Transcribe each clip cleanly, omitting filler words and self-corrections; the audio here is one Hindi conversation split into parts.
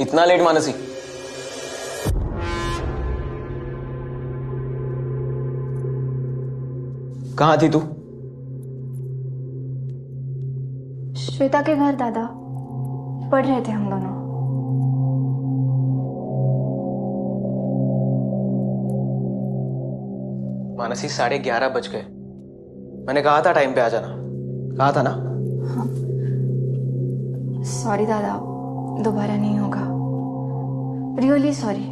इतना लेट मानसी? कहाँ थी तू? श्वेता के घर दादा, पढ़ रहे थे हम दोनों। मानसी 11:30 बज गए। मैंने कहा था टाइम पे आ जाना, कहा था ना? हाँ। सॉरी दादा, दोबारा नहीं होगा। Really sorry.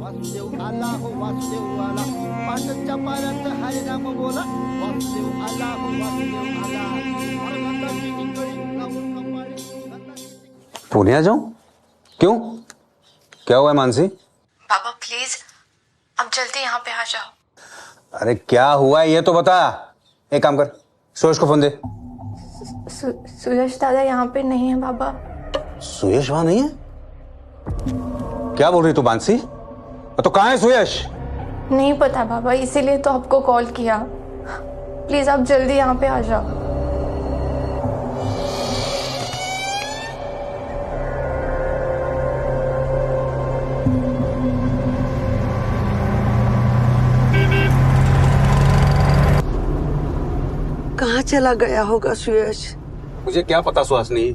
वासुदेव अल्लाह वासुदेव वाला पांडवच्या पारात हरिनाम बोला वासुदेव अल्लाह वासुदेव अल्लाह। पुणे आ जाऊं? क्यों, क्या हुआ है मानसी? बाबा प्लीज अब जल्दी यहाँ पे आ जाओ। अरे क्या हुआ है ये तो बता। एक काम कर, सुयश को फोन दे। सुयश दादा यहाँ पे नहीं है बाबा। सुयश वहां नहीं है? क्या बोल रही तू मानसी? तो कहाँ है सुयश? नहीं पता बाबा, इसीलिए तो आपको कॉल किया। प्लीज आप जल्दी यहाँ पे आ जाओ। कहाँ चला गया होगा सुयश? मुझे क्या पता सुहासनी,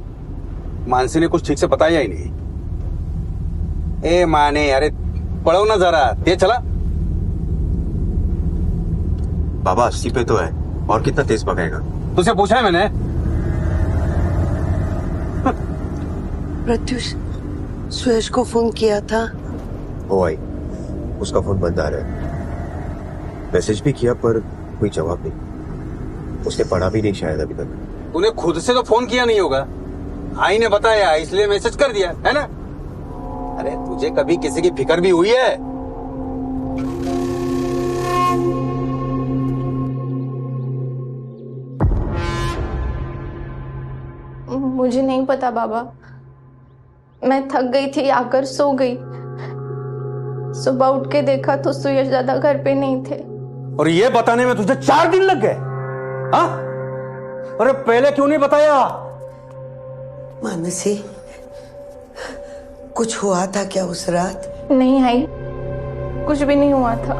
मानसी ने कुछ ठीक से बताया ही नहीं। ए माने, अरे पढ़ो ना जरा, तेज चला। बाबा 80 पे तो है, और कितना तेज भगाएगा? तुझसे पूछा है मैंने। प्रत्युष, सुयश को फोन किया था? ओ आई, उसका फोन बंद आ रहा है। मैसेज भी किया पर कोई जवाब नहीं। उसने पढ़ा भी नहीं शायद अभी तक। तूने खुद से तो फोन किया नहीं होगा, आई ने बताया इसलिए मैसेज कर दिया है ना? अरे तुझे कभी किसी की फिक्र भी हुई है? मुझे नहीं पता बाबा, मैं थक गई थी, आकर सो गई। सुबह उठ के देखा तो सुयश दादा घर पे नहीं थे। और ये बताने में तुझे 4 दिन लग गए? हाँ? अरे पहले क्यों नहीं बताया? मानसी, कुछ हुआ था क्या उस रात? नहीं आई, कुछ भी नहीं हुआ था।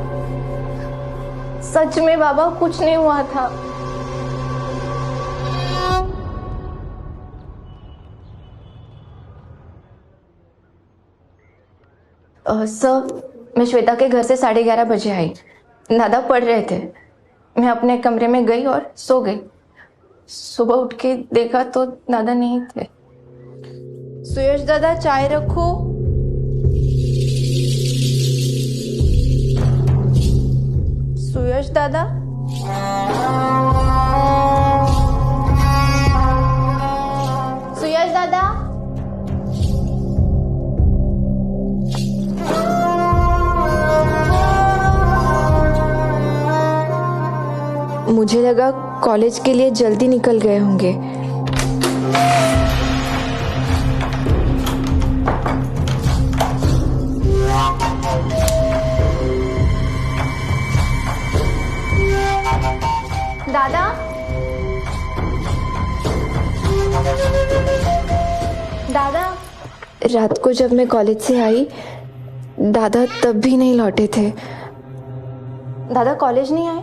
सच में बाबा कुछ नहीं हुआ था। सर, मैं श्वेता के घर से 11:30 बजे आई। दादा पढ़ रहे थे। मैं अपने कमरे में गई और सो गई। सुबह उठ के देखा तो दादा नहीं थे। सुयश दादा चाय रखो। सुयश दादा, सुयश दादा, मुझे लगा कॉलेज के लिए जल्दी निकल गए होंगे। दादा, दादा, रात को जब मैं कॉलेज से आई, दादा तब भी नहीं लौटे थे। दादा कॉलेज नहीं आए?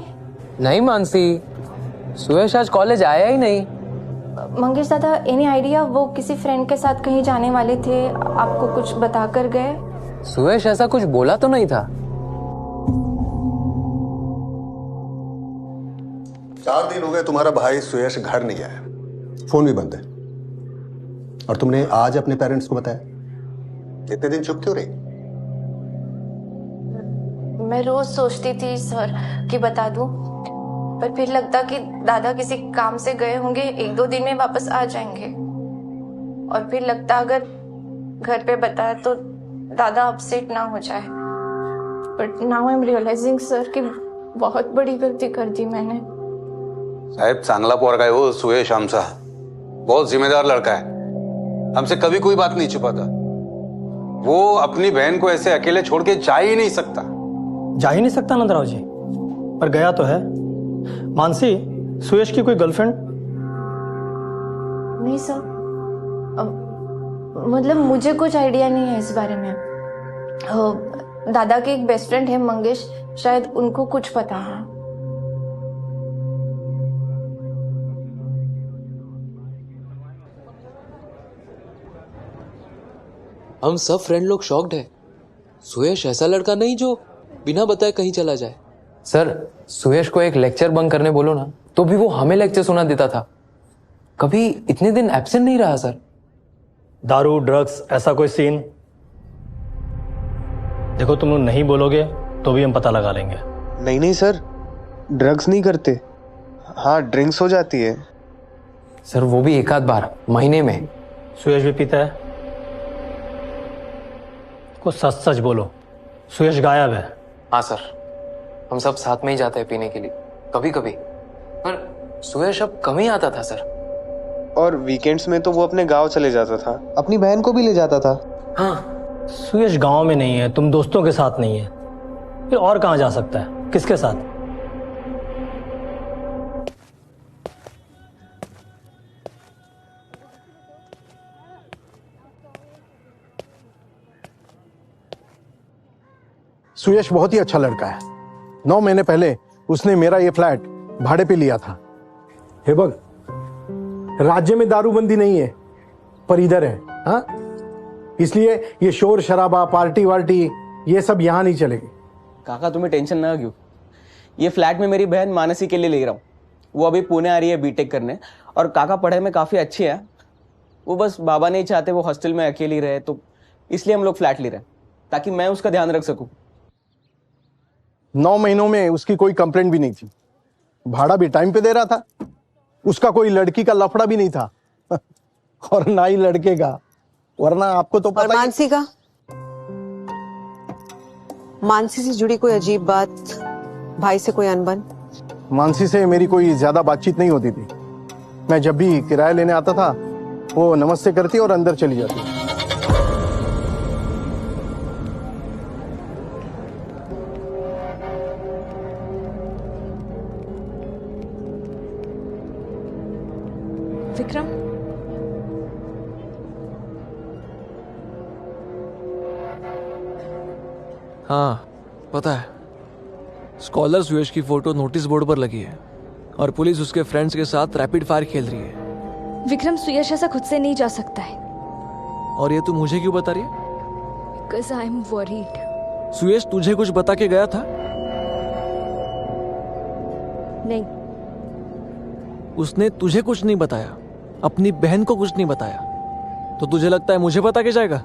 नहीं मानसी, सुयश आज कॉलेज आया ही नहीं। मंगेश दादा, एनी आइडिया वो किसी फ्रेंड के साथ कहीं जाने वाले थे, आपको कुछ बता कर गए? सुयश ऐसा कुछ बोला तो नहीं था। 4 दिन हो गए तुम्हारा भाई सुयश घर नहीं आया, फोन भी बंद है, और तुमने आज अपने पेरेंट्स को बताया। इतने दिन चुप क्यों रही? मैं रोज सोचती थी सर कि बता दूं, पर फिर लगता कि दादा किसी काम से गए होंगे, 1-2 दिन में वापस आ जाएंगे, और फिर लगता अगर घर पे बताया तो दादा अपसेट ना हो जाए। But now I am realizing sir कि बहुत बड़ी गलती कर दी मैंने। साहेब चांगला पोरगा है वो सुयश आमचा, बहुत जिम्मेदार लड़का है, हमसे कभी कोई बात नहीं छुपाता। वो अपनी बहन को ऐसे अकेले छोड़ के जा ही नहीं सकता। जा ही नहीं सकता नंदराव जी, पर गया तो है। मानसी, सुयश की कोई गर्लफ्रेंड? नहीं सर, मतलब मुझे कुछ आइडिया नहीं है इस बारे में। दादा के एक बेस्ट फ्रेंड है मंगेश, शायद उनको कुछ पता है। हम सब फ्रेंड लोग शॉक्ड है। सुयश ऐसा लड़का नहीं जो बिना बताए कहीं चला जाए। सर, सुयश को एक लेक्चर बंक करने बोलो ना, तो भी वो हमें लेक्चर सुना देता था, कभी इतने दिन एब्सेंट नहीं रहा सर। दारू, ड्रग्स, ऐसा कोई सीन? देखो, तुम लोग नहीं बोलोगे तो भी हम पता लगा लेंगे। नहीं सर, ड्रग्स नहीं करते। हाँ, ड्रिंक्स हो जाती है सर, वो भी 1 आध बार महीने में। सुयश भी पीता है? कुछ सच सच बोलो, सुयश गायब है। हाँ सर, हम सब साथ में ही जाते हैं पीने के लिए कभी कभी, पर सुयश अब कम ही आता था सर। और वीकेंड्स में तो वो अपने गांव चले जाता था, अपनी बहन को भी ले जाता था। हाँ, सुयश गांव में नहीं है, तुम दोस्तों के साथ नहीं है, फिर और कहां जा सकता है? किसके साथ? सुयश बहुत ही अच्छा लड़का है। 9 महीने पहले उसने मेरा ये फ्लैट भाड़े पे लिया था। हे बग, राज्य में दारूबंदी नहीं है, पर इधर है। हाँ, इसलिए ये शोर शराबा, पार्टी वार्टी, ये सब यहाँ नहीं चलेगी। काका, तुम्हें टेंशन ना क्यों, ये फ्लैट में मेरी बहन मानसी के लिए ले रहा हूँ। वो अभी पुणे आ रही है बीटेक करने, और काका पढ़ाई में काफी अच्छी है। वो बस बाबा नहीं चाहते वो हॉस्टल में अकेली रहे, तो इसलिए हम लोग फ्लैट ले रहे हैं, ताकि मैं उसका ध्यान रख सकूं। 9 महीनों में उसकी कोई कंप्लेंट भी नहीं थी, भाड़ा भी टाइम पे दे रहा था, उसका कोई लड़की का लफड़ा भी नहीं था और ना ही लड़के का, वरना आपको तो पता। मानसी का, मानसी से जुड़ी कोई अजीब बात, भाई से कोई अनबन? मानसी से मेरी कोई ज्यादा बातचीत नहीं होती थी। मैं जब भी किराया लेने आता था, वो नमस्ते करती और अंदर चली जाती। विक्रम, हाँ पता है, स्कॉलर सुयश की फोटो नोटिस बोर्ड पर लगी है और पुलिस उसके फ्रेंड्स के साथ रैपिड फायर खेल रही है। विक्रम, सुयश ऐसा खुद से नहीं जा सकता है। और ये तू मुझे क्यों बता रही है? Because I am worried. सुयश तुझे कुछ बता के गया था? नहीं। उसने तुझे कुछ नहीं बताया, अपनी बहन को कुछ नहीं बताया, तो तुझे लगता है मुझे बता के जाएगा?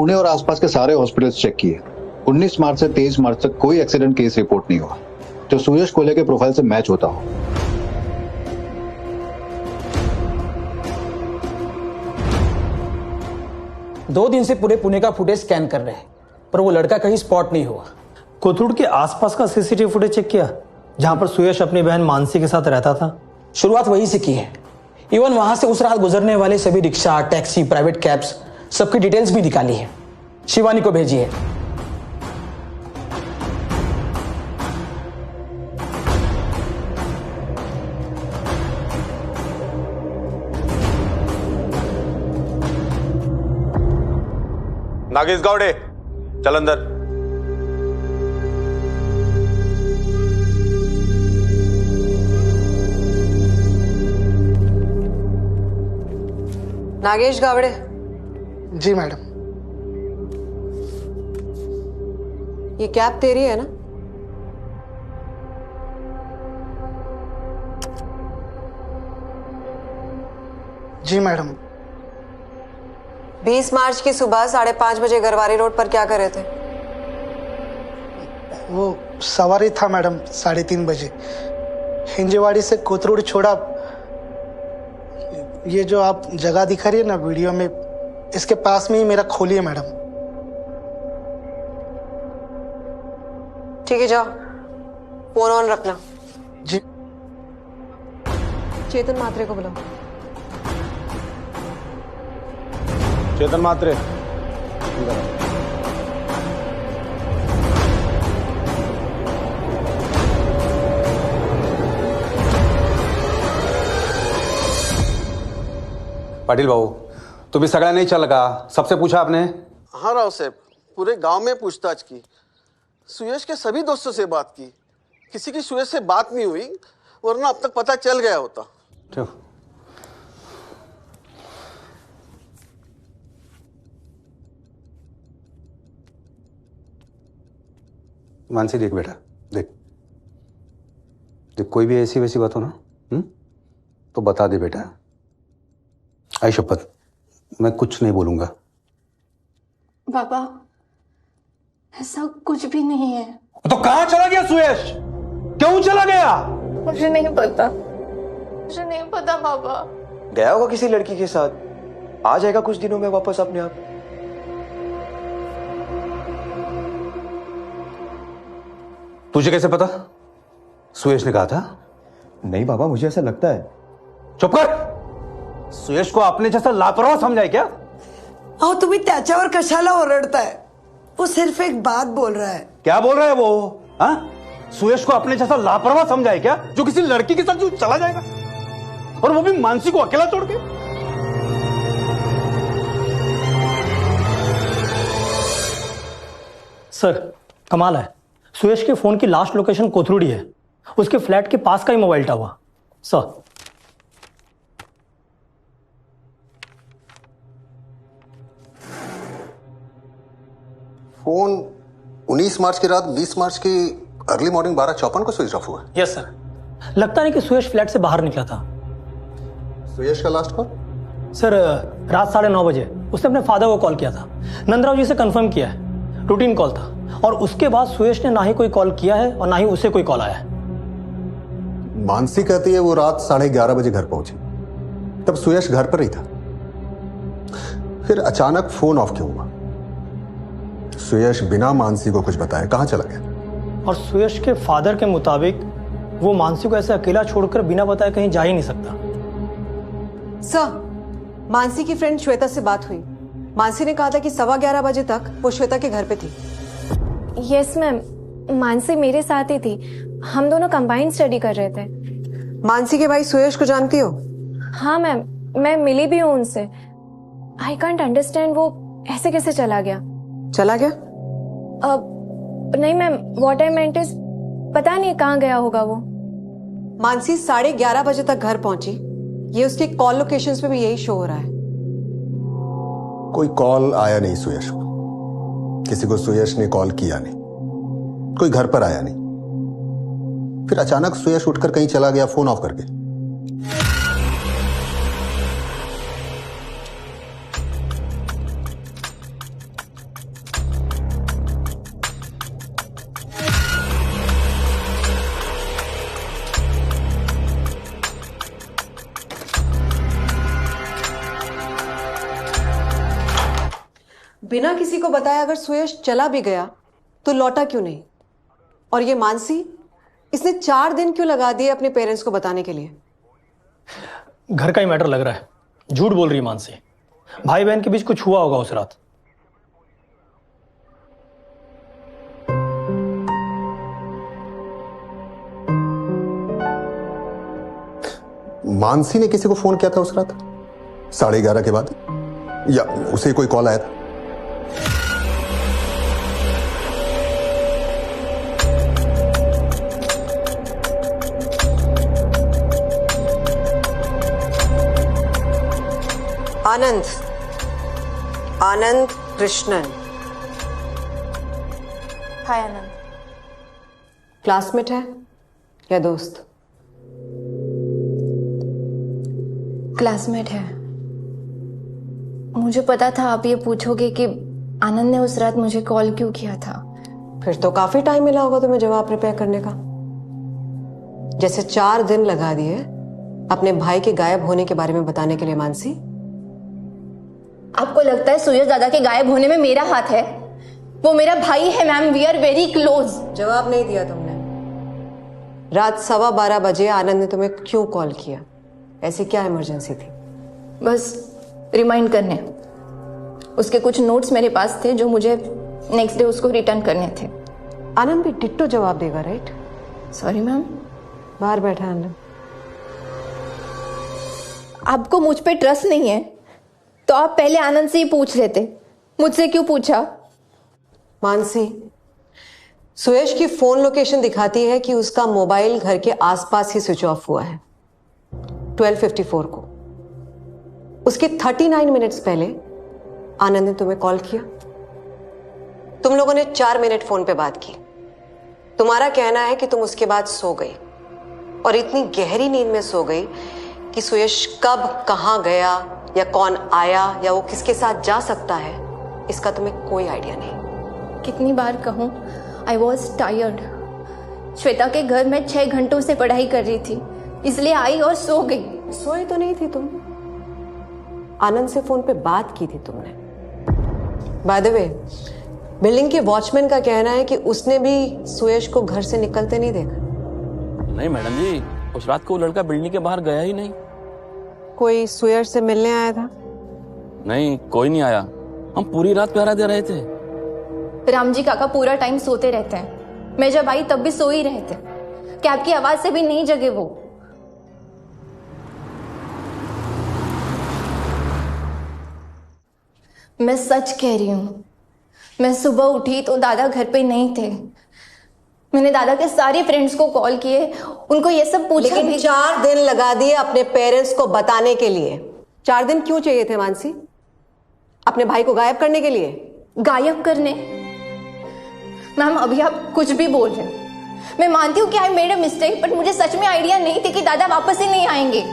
पुणे और आसपास के सारे हॉस्पिटल्स चेक किए, 19 मार्च से 23 मार्च तक कोई एक्सीडेंट केस रिपोर्ट नहीं हुआ जो सुयश कोले के प्रोफाइल से मैच होता हो। दो दिन से पूरे पुणे का फुटेज स्कैन कर रहे हैं पर वो लड़का कहीं स्पॉट नहीं हुआ। कोथरूड के आसपास का सीसीटीवी फुटेज चेक किया जहां पर सुयश अपनी बहन मानसी के साथ रहता था? शुरुआत वहीं से की है। इवन वहां से उस रात गुजरने वाले सभी रिक्शा, टैक्सी, प्राइवेट कैब्स सबकी डिटेल्स भी निकाली है, शिवानी को भेजी है। नागेश गावड़े, चल अंदर। नागेश गावड़े। जी मैडम। ये कैब तेरी है ना? जी मैडम। 20 मार्च की सुबह 5:30 बजे गरवारी रोड पर क्या कर रहे थे? वो सवारी था मैडम 3:30 बजे। हिंजेवाड़ी से कोथरूड छोड़ा। ये जो आप जगह दिखा रही है ना वीडियो में, इसके पास में ही मेरा खोली है मैडम। ठीक है, जाओ, फोन ऑन रखना। जी। चेतन मात्रे को बुलाओ। चेतन मात्रे। पाटिल भाऊ, तुम्ही सगळ्या नाही चल का? सबसे पूछा आपने? हाँ राव साहब, पूरे गांव में पूछताछ की, सुयश के सभी दोस्तों से बात की, किसी की सुयश से बात नहीं हुई, वरना अब तक पता चल गया होता। मानसी देख बेटा, देख कोई भी ऐसी वैसी बात हो ना, तो बता दे बेटा। आई शपथ, मैं कुछ नहीं बोलूंगा। बाबा, ऐसा कुछ भी नहीं है। तो कहां चला गया सुयश? क्यों चला गया? मुझे नहीं पता, मुझे नहीं पता बाबा। गया होगा किसी लड़की के साथ, आ जाएगा कुछ दिनों में वापस अपने आप। तुझे कैसे पता? सुयश ने कहा था? नहीं बाबा, मुझे ऐसा लगता है। चुप कर। सुयश को आपने जैसा लापरवाह समझा है क्या? अहो, तुम्ही त्याच्यावर कशाला ओरडताय? वो सिर्फ एक बात बोल रहा है। क्या बोल रहा है वो? हाँ? सुयश को अपने जैसा लापरवाह समझा है क्या, जो किसी लड़की के साथ जो चला जाएगा, और वो भी मानसी को अकेला छोड़ के? सर, कमाल है, सुयश के फोन की लास्ट लोकेशन कोथरूड ही है। उसके फ्लैट के पास का ही मोबाइल टावर। सर, फोन 19 मार्च की रात 20 मार्च की अर्ली मॉर्निंग 12:54 को स्विच ऑफ हुआ। Yes sir. लगता नहीं कि सुयश फ्लैट से बाहर निकला था। सुयश का लास्ट कॉल? सर, रात 9:30 बजे उसने अपने फादर को कॉल किया था। नंदराव जी से कंफर्म किया है, रूटीन कॉल था। और उसके बाद सुयश ने ना ही कोई कॉल किया है और ना ही उसे कोई कॉल आया है। मानसी कहती है वो रात 11:30 बजे घर पहुंची, तब सुयश घर पर ही था। फिर अचानक फोन ऑफ क्यों हुआ? सुयश बिना मानसी को कुछ बताए कहां चला गया? और सुयश के फादर के मुताबिक वो मानसी को ऐसे अकेला छोड़कर बिना बताए कहीं जा ही नहीं सकता। सर, मानसी की फ्रेंड श्वेता से बात हुई। मानसी ने कहा था कि 11:15 बजे तक वो श्वेता के घर पे थी। यस मैम, मानसी मेरे साथ ही थी। हम दोनों कंबाइंड स्टडी कर रहे थे। मानसी के भाई सुयश को जानती हो? हाँ मैम, मैं मिली भी हूँ उनसे। आई कांट अंडरस्टैंड वो ऐसे कैसे चला गया। चला गया? नहीं ma'am, what I meant is पता नहीं कहाँ गया होगा वो। मानसी 11:30 बजे तक घर पहुंची, ये उसके कॉल लोकेशंस पे भी यही शो हो रहा है। कोई कॉल आया नहीं सुयश को, किसी को सुयश ने कॉल किया नहीं, कोई घर पर आया नहीं। फिर अचानक सुयश उठकर कहीं चला गया फोन ऑफ करके। बिना किसी को बताए अगर सुयश चला भी गया तो लौटा क्यों नहीं? और ये मानसी, इसने 4 दिन क्यों लगा दिए अपने पेरेंट्स को बताने के लिए? घर का ही मैटर लग रहा है। झूठ बोल रही है मानसी। भाई बहन के बीच कुछ हुआ होगा उस रात। मानसी ने किसी को फोन किया था उस रात 11:30 के बाद, या उसे कोई कॉल आया था? आनंद कृष्णन। हाय आनंद। क्लासमेट है या दोस्त? क्लासमेट है। मुझे पता था आप ये पूछोगे कि आनंद ने उस रात मुझे कॉल क्यों किया था। फिर तो काफी टाइम मिला होगा तुम्हें जवाब प्रिपेयर करने का। जैसे 4 दिन लगा दिए अपने भाई के गायब होने के बारे में बताने के लिए। मानसी, आपको लगता है सुयश दादा के गायब होने में मेरा हाथ है? वो मेरा भाई है ma'am, we are very close. जवाब नहीं दिया तुमने। रात 12:15 बजे आनंद ने तुम्हें क्यों कॉल किया? ऐसी क्या इमरजेंसी थी? बस रिमाइंड करने। उसके कुछ नोट्स मेरे पास थे जो मुझे नेक्स्ट डे उसको रिटर्न करने थे। आनंद भी डिट्टो जवाब देगा, राइट? Sorry ma'am. बाहर बैठा आनंद। आपको मुझ पे ट्रस्ट नहीं है तो आप पहले आनंद से ही पूछ लेते, मुझसे क्यों पूछा? मानसी, सुयश की फोन लोकेशन दिखाती है कि उसका मोबाइल घर के आसपास ही स्विच ऑफ हुआ है 12:54 को। उसके 39 मिनट्स पहले आनंद ने तुम्हें कॉल किया। तुम लोगों ने 4 मिनट फोन पे बात की। तुम्हारा कहना है कि तुम उसके बाद सो गई, और इतनी गहरी नींद में सो गई कि सुयश कब कहां गया या कौन आया या वो किसके साथ जा सकता है, इसका तुम्हें कोई आइडिया नहीं। कितनी बार कहूं, आई वॉज टायर्ड। श्वेता के घर में 6 घंटों से पढ़ाई कर रही थी, इसलिए आई और सो गई। सोई तो नहीं थी तुम, आनंद से फोन पे बात की थी तुमने। बाय द वे, बिल्डिंग के वॉचमैन का कहना है कि उसने भी सुयश को घर से निकलते नहीं देखा। नहीं मैडम जी, उस रात को वो लड़का बिल्डिंग के बाहर गया ही नहीं। कोई सुयश से मिलने आया था? नहीं, कोई नहीं आया। हम पूरी रात पहरा दे रहे थे। रामजी काका पूरा टाइम सोते रहते हैं। मैं जब आई तब भी सो ही रहे थे। कैब की आवाज से भी नहीं जगे वो। मैं सच कह रही हूँ, मैं सुबह उठी तो दादा घर पे नहीं थे। मैंने दादा के सारे फ्रेंड्स को कॉल किए, उनको ये सब पूछा। लेकिन भी 4 दिन लगा दिए अपने पेरेंट्स को बताने के लिए। 4 दिन क्यों चाहिए थे मानसी? अपने भाई को गायब करने के लिए? गायब करने? मैम, अभी आप कुछ भी बोल रहे हो। मैं मानती हूँ कि I made a mistake, but मुझे सच में आइडिया नहीं थी कि दादा वापस ही नहीं आएंगे।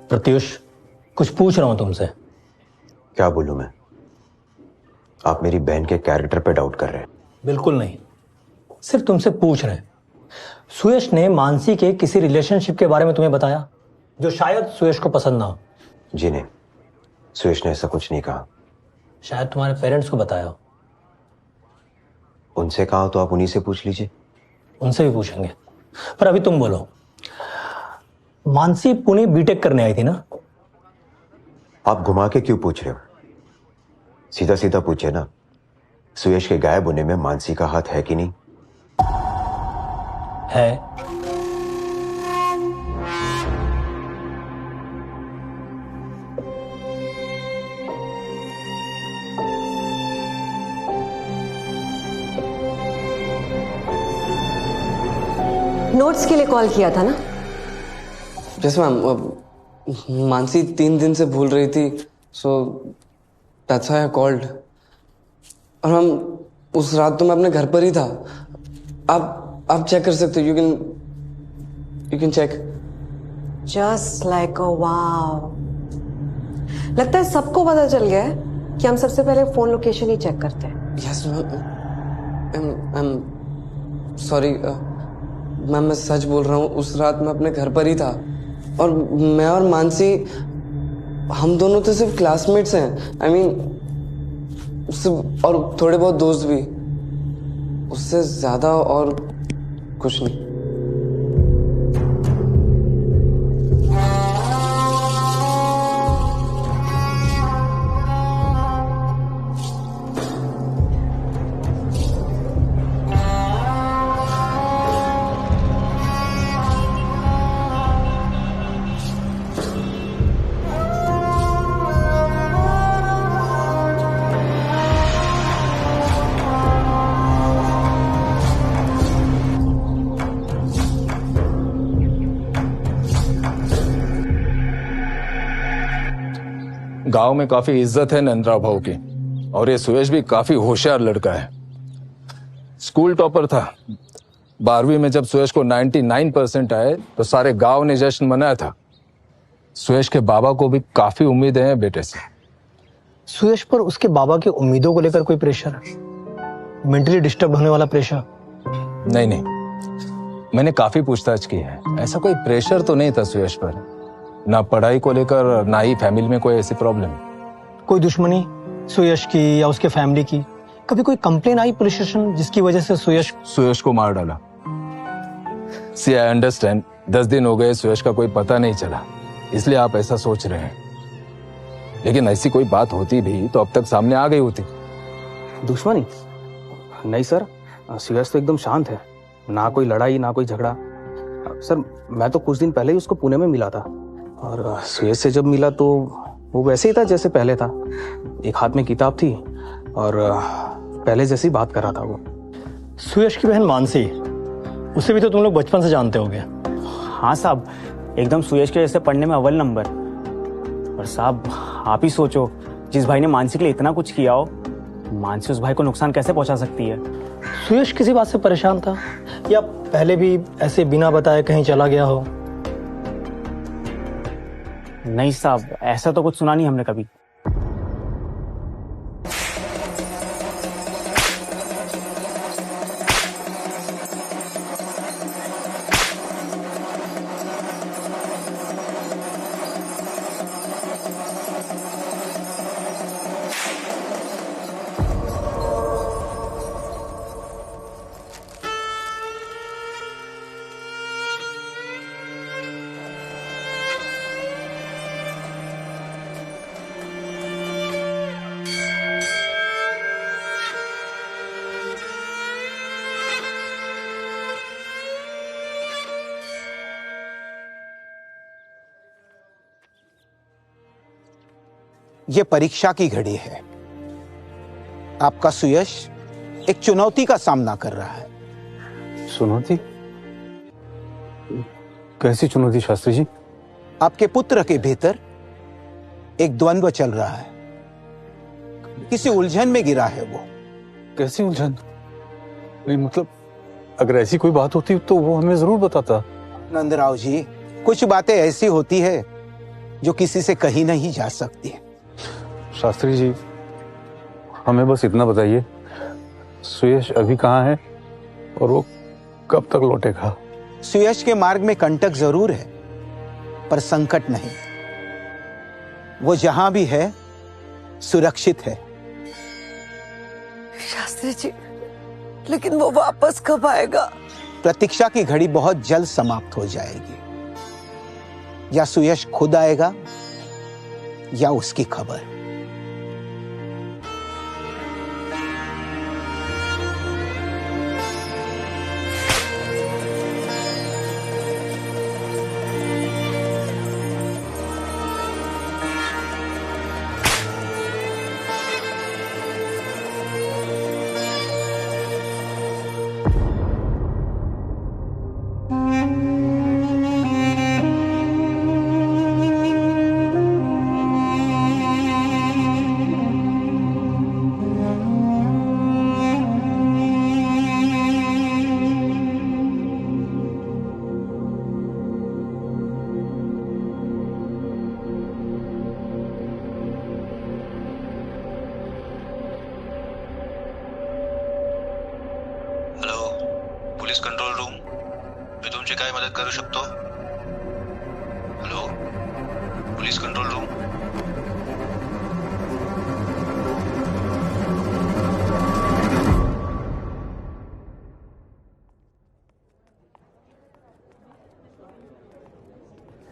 प्रत्युष, कुछ पूछ रहा हूं तुमसे। क्या बोलूं मैं? आप मेरी बहन के कैरेक्टर पे डाउट कर रहे हैं? बिल्कुल नहीं, सिर्फ तुमसे पूछ रहे हैं। सुयश ने मानसी के किसी रिलेशनशिप के बारे में तुम्हें बताया जो शायद सुयश को पसंद ना हो? जी नहीं, सुयश ने ऐसा कुछ नहीं कहा। शायद तुम्हारे पेरेंट्स को बताया हो। उनसे कहा तो आप उन्हीं से पूछ लीजिए। उनसे भी पूछेंगे, पर अभी तुम बोलो। मानसी पुणे बीटेक करने आई थी ना? आप घुमा के क्यों पूछ रहे हो? सीधा सीधा पूछे ना, सुयश के गायब होने में मानसी का हाथ है कि नहीं? है। नोट्स के लिए कॉल किया था ना? यस मैम, मानसी 3 दिन से भूल रही थी, so that's why I called. और मैम, उस रात तो मैं अपने घर पर ही था। आप चेक कर सकते हो। You can check. Just like a wow. लगता है सबको पता चल गया है कि हम सबसे पहले फोन लोकेशन ही चेक करते हैं। यस मैम, सॉरी मैम, मैं सच बोल रहा हूँ। उस रात मैं अपने घर पर ही था, और मैं और मानसी हम दोनों तो सिर्फ क्लासमेट्स हैं। आई मीन सिर्फ, और थोड़े बहुत दोस्त भी, उससे ज्यादा और कुछ नहीं। गांव में काफी इज्जत है नंदराव भाऊ की, और ये सुयश भी काफी होशियार लड़का है। स्कूल टॉपर था। 12वीं में जब सुयश को 99% आए तो सारे गांव ने जश्न मनाया था। सुयश के बाबा को भी काफी उम्मीदें हैं बेटे से। सुयश पर उसके बाबा की उम्मीदों को लेकर कोई प्रेशर, मेंटली डिस्टर्ब होने वाला प्रेशर? नहीं, मैंने काफी पूछताछ की है, ऐसा कोई प्रेशर तो नहीं था सुयश पर, ना पढ़ाई को लेकर ना ही फैमिली में कोई ऐसी प्रॉब्लम। कोई दुश्मनी सुयश की या उसके फैमिली की? कभी कोई कंप्लेन आई पुलिस स्टेशन जिसकी वजह से सुयश को मार डाला? सी आई अंडरस्टैंड, 10 दिन हो गए सुयश का कोई पता नहीं चला, इसलिए आप ऐसा सोच रहे हैं, लेकिन ऐसी कोई बात होती भी तो अब तक सामने आ गई होती। दुश्मनी? नहीं सर, सुयश तो एकदम शांत है, ना कोई लड़ाई ना कोई झगड़ा। सर मैं तो कुछ दिन पहले ही उसको पुणे में मिला था, और सुयश से जब मिला तो वो वैसे ही था जैसे पहले था। एक हाथ में किताब थी और पहले जैसी बात कर रहा था वो। सुयश की बहन मानसी, उसे भी तो तुम लोग बचपन से जानते होगे। हाँ साहब, एकदम सुयश के जैसे पढ़ने में अव्वल नंबर। और साहब आप ही सोचो, जिस भाई ने मानसी के लिए इतना कुछ किया हो, मानसी उस भाई को नुकसान कैसे पहुंचा सकती है? सुयश किसी बात से परेशान था या पहले भी ऐसे बिना बताए कहीं चला गया हो? नहीं साहब, ऐसा तो कुछ सुना नहीं हमने कभी। ये परीक्षा की घड़ी है। आपका सुयश एक चुनौती का सामना कर रहा है। चुनौती? कैसी चुनौती शास्त्री जी? आपके पुत्र के भीतर एक द्वंद्व चल रहा है, किसी उलझन में गिरा है वो। कैसी उलझन? नहीं मतलब अगर ऐसी कोई बात होती तो वो हमें जरूर बताता। नंदराव जी, कुछ बातें ऐसी होती है जो किसी से कही नहीं जा सकती। शास्त्री जी, हमें बस इतना बताइए, सुयश अभी कहाँ है और वो कब तक लौटेगा? सुयश के मार्ग में कंटक जरूर है, पर संकट नहीं। वो जहां भी है सुरक्षित है। शास्त्री जी, लेकिन वो वापस कब आएगा? प्रतीक्षा की घड़ी बहुत जल्द समाप्त हो जाएगी। या सुयश खुद आएगा या उसकी खबर। पोलीस कंट्रोल रूम, मी तुमची काय मदत करू शकतो? Hello, police control room.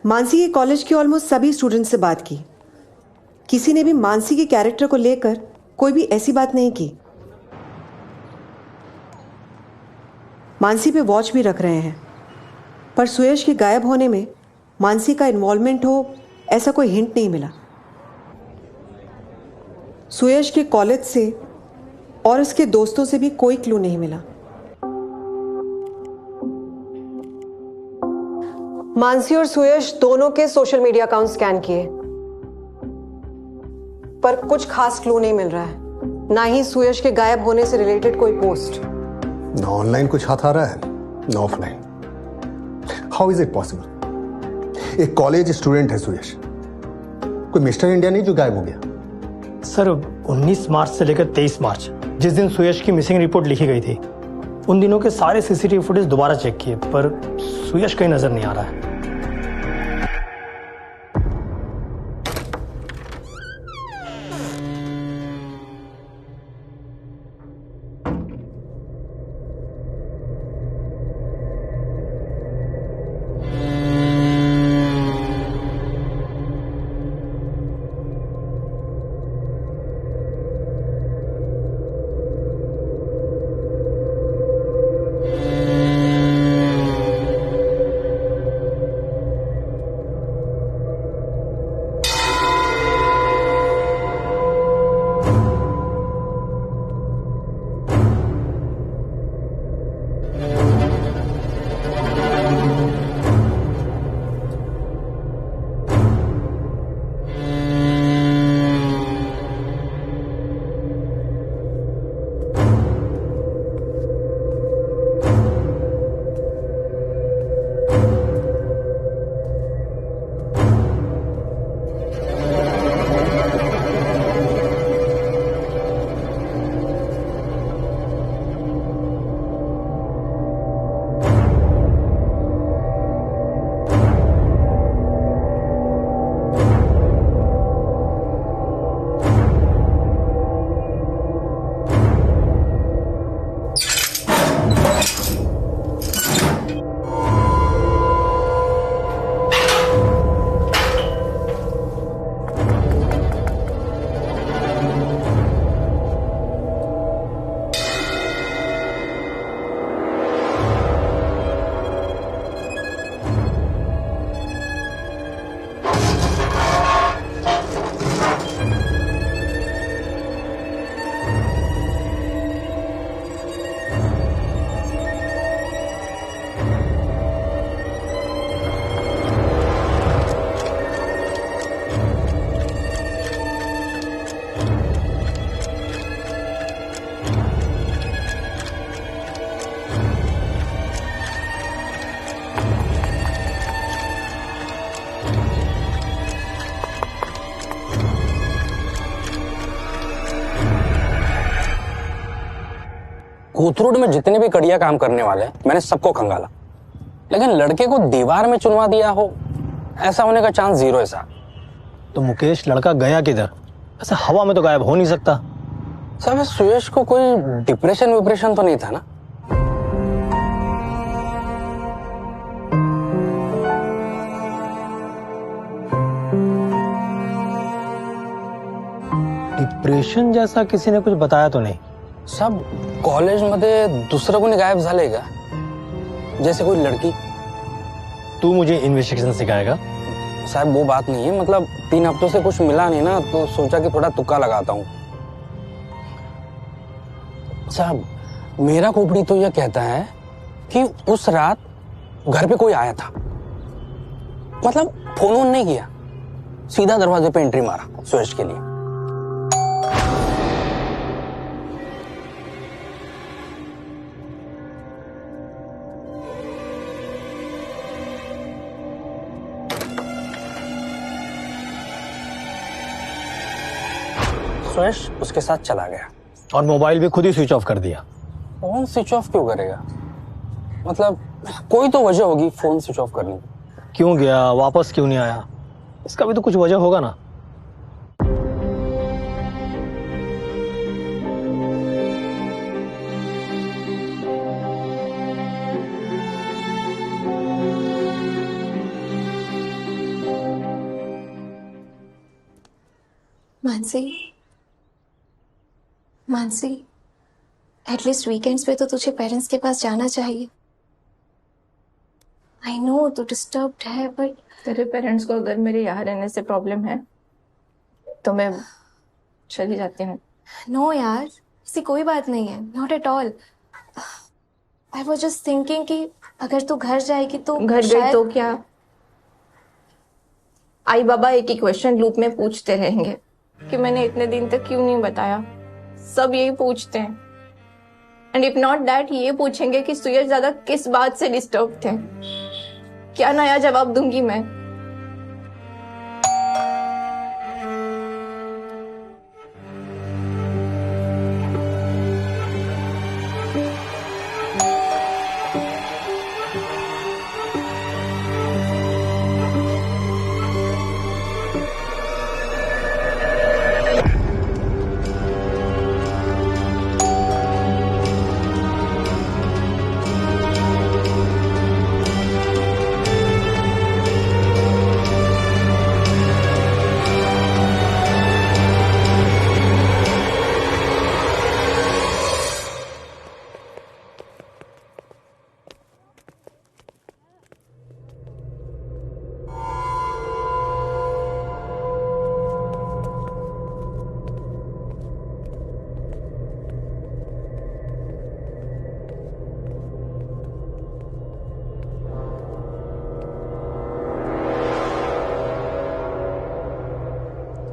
Mansi के कॉलेज के ऑलमोस्ट सभी स्टूडेंट से बात की, किसी ने भी मानसी के कैरेक्टर को लेकर कोई भी ऐसी बात नहीं की। मानसी पे वॉच भी रख रहे हैं, पर सुयश के गायब होने में मानसी का इन्वॉल्वमेंट हो ऐसा कोई हिंट नहीं मिला। सुयश के कॉलेज से और उसके दोस्तों से भी कोई क्लू नहीं मिला। मानसी और सुयश दोनों के सोशल मीडिया अकाउंट स्कैन किए, पर कुछ खास क्लू नहीं मिल रहा है। ना ही सुयश के गायब होने से रिलेटेड कोई पोस्ट। ना ऑनलाइन कुछ हाथ आ रहा है, ना offline. How is it possible? एक कॉलेज स्टूडेंट है सुयश, कोई मिस्टर इंडिया नहीं जो गायब हो गया। सर 19 मार्च से लेकर 23 मार्च, जिस दिन सुयश की मिसिंग रिपोर्ट लिखी गई थी, उन दिनों के सारे सीसीटीवी फुटेज दोबारा चेक किए, पर सुयश कहीं नजर नहीं आ रहा है। कोथरूड में जितने भी कड़िया काम करने वाले हैं मैंने सबको खंगाला, लेकिन लड़के को दीवार में चुनवा दिया हो ऐसा होने का चांस 0 है साहब। तो मुकेश लड़का गया किधर? ऐसे हवा में तो गायब हो नहीं सकता। साहब सुयश को कोई डिप्रेशन विप्रेशन तो नहीं था ना? डिप्रेशन जैसा किसी ने कुछ बताया तो नहीं। सब कॉलेजमध्ये दुसरं कोणी गायब झालंय का? जैसे कोई लड़की? तू मुझे इन्वेस्टिगेशन सिखाएगा? साहब वो बात नहीं है, मतलब 3 हफ्तों से कुछ मिला नहीं ना, तो सोचा कि थोड़ा तुक्का लगाता हूँ। साहब मेरा खोपड़ी तो यह कहता है कि उस रात घर पे कोई आया था, मतलब फोन ऑन नहीं किया, सीधा दरवाजे पे एंट्री मारा सुयश के लिए। सुयश उसके साथ चला गया और मोबाइल भी खुद ही स्विच ऑफ कर दिया। फोन स्विच ऑफ क्यों करेगा? मतलब कोई तो वजह होगी फोन स्विच ऑफ करने की। क्यों गया, वापस क्यों नहीं आया? इसका भी तो कुछ वजह होगा ना। मानसी, मानसी, एटलीस्ट वीकेंड्स पे तो तुझे पेरेंट्स के पास जाना चाहिए। आई नो तू डिस्टर्ब्ड है, बट तेरे पेरेंट्स को अगर मेरे यहाँ रहने से प्रॉब्लम है तो मैं चली जाती हूँ। नो यार, ऐसी कोई बात नहीं है, not at all. I was just thinking कि अगर तू घर जाएगी तो घर गई तो क्या, आई बाबा एक ही क्वेश्चन लूप में पूछते रहेंगे कि मैंने इतने दिन तक क्यों नहीं बताया। सब यही पूछते हैं, एंड इफ नॉट दैट ये पूछेंगे कि सुयश ज्यादा किस बात से डिस्टर्ब थे। क्या नया जवाब दूंगी मैं?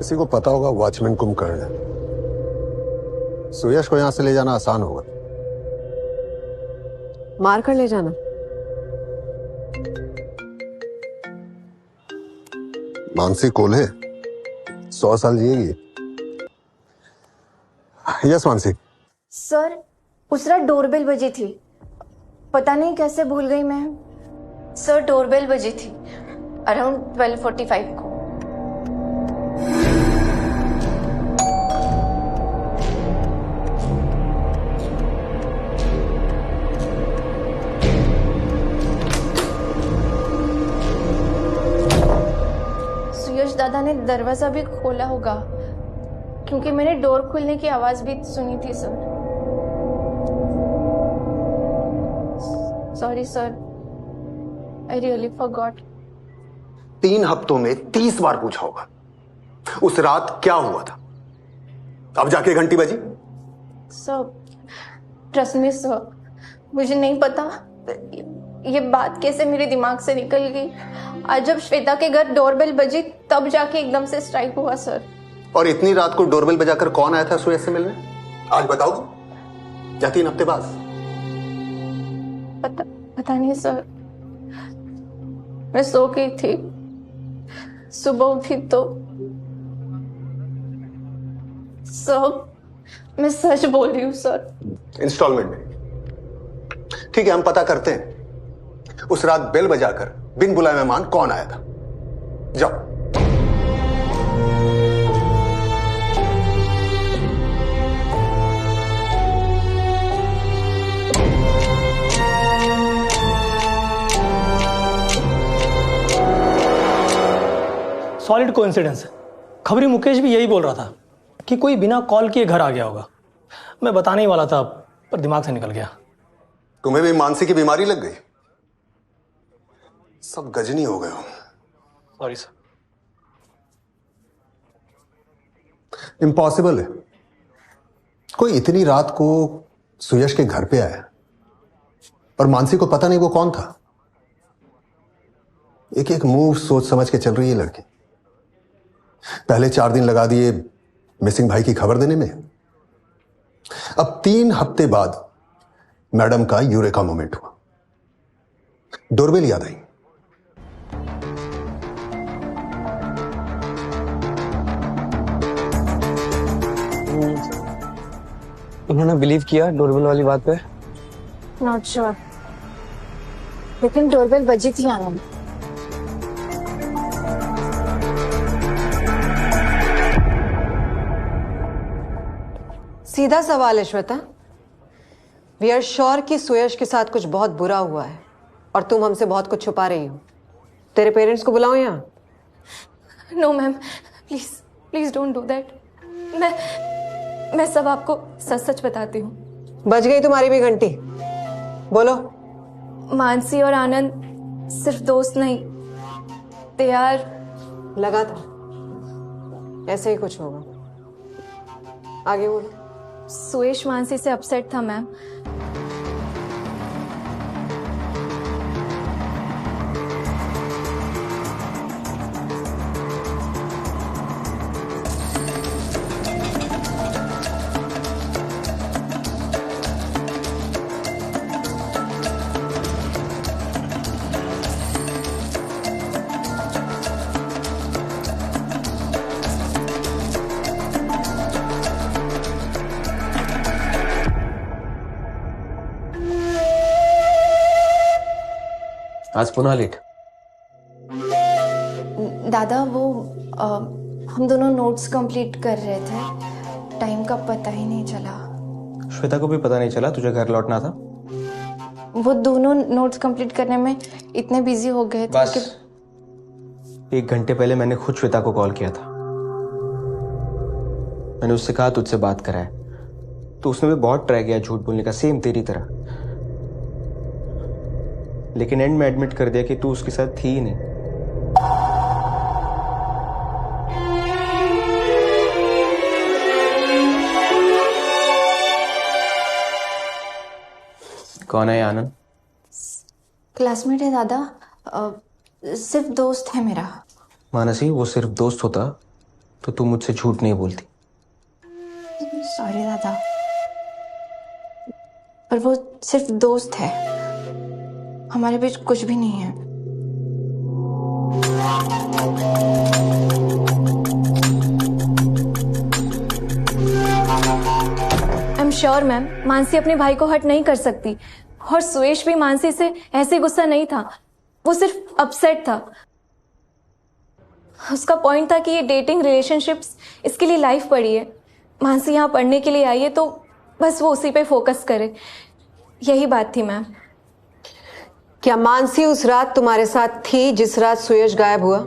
किसी को पता होगा वॉचमैन कुंभकर्ण है। सुयश को यहां से ले जाना आसान होगा। मार कर ले जाना। मानसी कोल्हे 100 साल जिएगी। यस मानसी। सर, उस रात डोरबेल बजी थी, पता नहीं कैसे भूल गई मैं। सर, डोरबेल बजी थी अराउंड 12:45 को। सुयश दादा ने दरवाजा भी खोला होगा क्योंकि मैंने डोर खुलने की आवाज भी सुनी थी sir. Sorry sir, I really forgot. 3 हफ्तों में 30 बार पूछा होगा उस रात क्या हुआ था। अब जाके घंटी बजी। सर, ट्रस्ट मी सर, मुझे नहीं पता ये बात कैसे मेरे दिमाग से निकल गई। आज जब श्वेता के घर डोरबेल बजी तब जाके एकदम से स्ट्राइक हुआ सर। और इतनी रात को डोरबेल बजाकर कौन आया था सुयश से मिलने? आज बताओगे या 3 हफ्ते बाद? पता नहीं सर, मैं सो गई थी, सुबह उठी तो सर, मैं सच बोल रही हूँ सर। इंस्टॉलमेंट में ठीक है, हम पता करते हैं उस रात बेल बजाकर बिन बुलाए मेहमान कौन आया था। जाओ। Solid coincidence. खबरी मुकेश भी यही बोल रहा था कि कोई बिना कॉल किए घर आ गया होगा। मैं बताने ही वाला था पर दिमाग से निकल गया। तुम्हें भी मानसी की बीमारी लग गई? सब गजनी हो गए हो। Sorry sir. इम्पॉसिबल है कोई इतनी रात को सुयश के घर पे आया और मानसी को पता नहीं वो कौन था। एक एक मूव सोच समझ के चल रही है लड़की। पहले 4 दिन लगा दिए मिसिंग भाई की खबर देने में, अब 3 हफ्ते बाद मैडम का यूरेका मोमेंट हुआ, डोरबेल याद आई। उन्होंने बिलीव किया डोरबेल वाली बात पे? नॉट श्योर, लेकिन डोरबेल बजी थी आनंद। सीधा सवाल है श्वेता, वी आर श्योर कि सुयश के साथ कुछ बहुत बुरा हुआ है और तुम हमसे बहुत कुछ छुपा रही हो। तेरे पेरेंट्स को बुलाओ यहाँ। No ma'am, please please don't do that. मैं सब आपको सच सच बताती हूँ। बज गई तुम्हारी भी घंटी। बोलो। मानसी और आनंद सिर्फ दोस्त नहीं, दे आर। लगा था ऐसे ही कुछ होगा। आगे बोलो। सुयश मानसी से अपसेट था मैम। आज पुनः लेट। दादा वो हम दोनों नोट्स कंप्लीट कर रहे थे, टाइम का पता ही नहीं चला। श्वेता को भी पता नहीं चला तुझे घर लौटना था? वो दोनों नोट्स कंप्लीट करने में इतने बिजी हो गए थे बस कि 1 घंटे पहले मैंने खुद श्वेता को कॉल किया था। मैंने उससे कहा तुझसे बात कराए, तो उसने भी बहुत ट्राई किया झूठ बोलने का, सेम तेरी तरह, लेकिन एंड में एडमिट कर दिया कि तू उसके साथ थी ही नहीं। कौन है आनंद? क्लासमेट है दादा, सिर्फ दोस्त है मेरा। मानसी, वो सिर्फ दोस्त होता तो तू मुझसे झूठ नहीं बोलती। सॉरी दादा, पर वो सिर्फ दोस्त है, हमारे बीच कुछ भी नहीं है। I am sure ma'am, Mansi अपने भाई को हर्ट नहीं कर सकती, और सुयश भी मानसी से ऐसे गुस्सा नहीं था, वो सिर्फ अपसेट था। उसका पॉइंट था कि ये डेटिंग रिलेशनशिप्स इसके लिए लाइफ पड़ी है, मानसी यहाँ पढ़ने के लिए आई है तो बस वो उसी पे फोकस करे, यही बात थी मैम। क्या मानसी उस रात तुम्हारे साथ थी जिस रात सुयश गायब हुआ?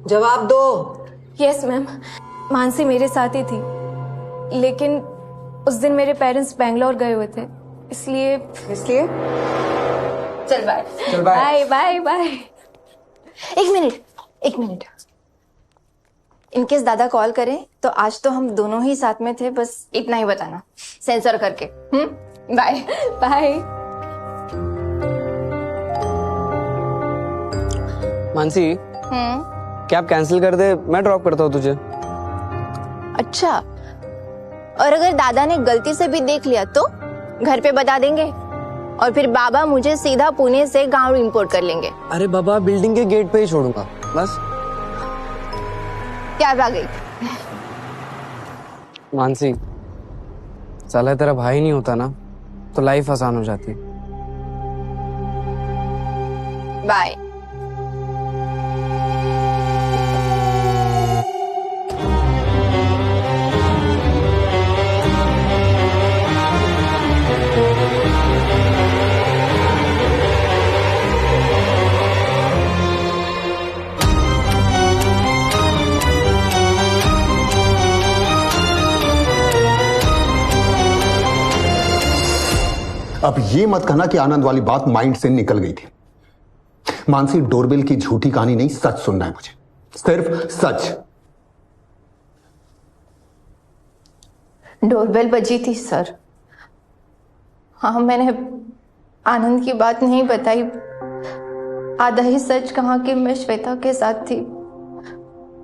जवाब दो। यस मैम, मानसी मेरे साथ ही थी, लेकिन उस दिन मेरे पेरेंट्स बैंगलोर गए हुए थे, इसलिए चल बाय। Bye bye bye. एक मिनट, इनकेस दादा कॉल करें तो आज तो हम दोनों ही साथ में थे, बस इतना ही बताना सेंसर करके। Bye bye. Mansi, cab cancel कर दे, मैं ड्रॉप करता हूँ तुझे। अच्छा, और अगर दादा ने गलती से भी देख लिया तो घर पे बता देंगे, और फिर बाबा मुझे सीधा पुणे से गाँव इंपोर्ट कर लेंगे। अरे बाबा, बिल्डिंग के गेट पे ही छोड़ूंगा बस। क्या आ गई? मानसी, साला तेरा भाई नहीं होता ना तो लाइफ आसान हो जाती। बाय। अब ये मत कहना कि आनंद वाली बात माइंड से निकल गई थी। मानसी, डोरबेल की झूठी कहानी नहीं, सच सुनना है मुझे, सिर्फ सच। डोरबेल बजी थी सर। हाँ, मैंने आनंद की बात नहीं बताई, आधा ही सच कहा कि मैं श्वेता के साथ थी।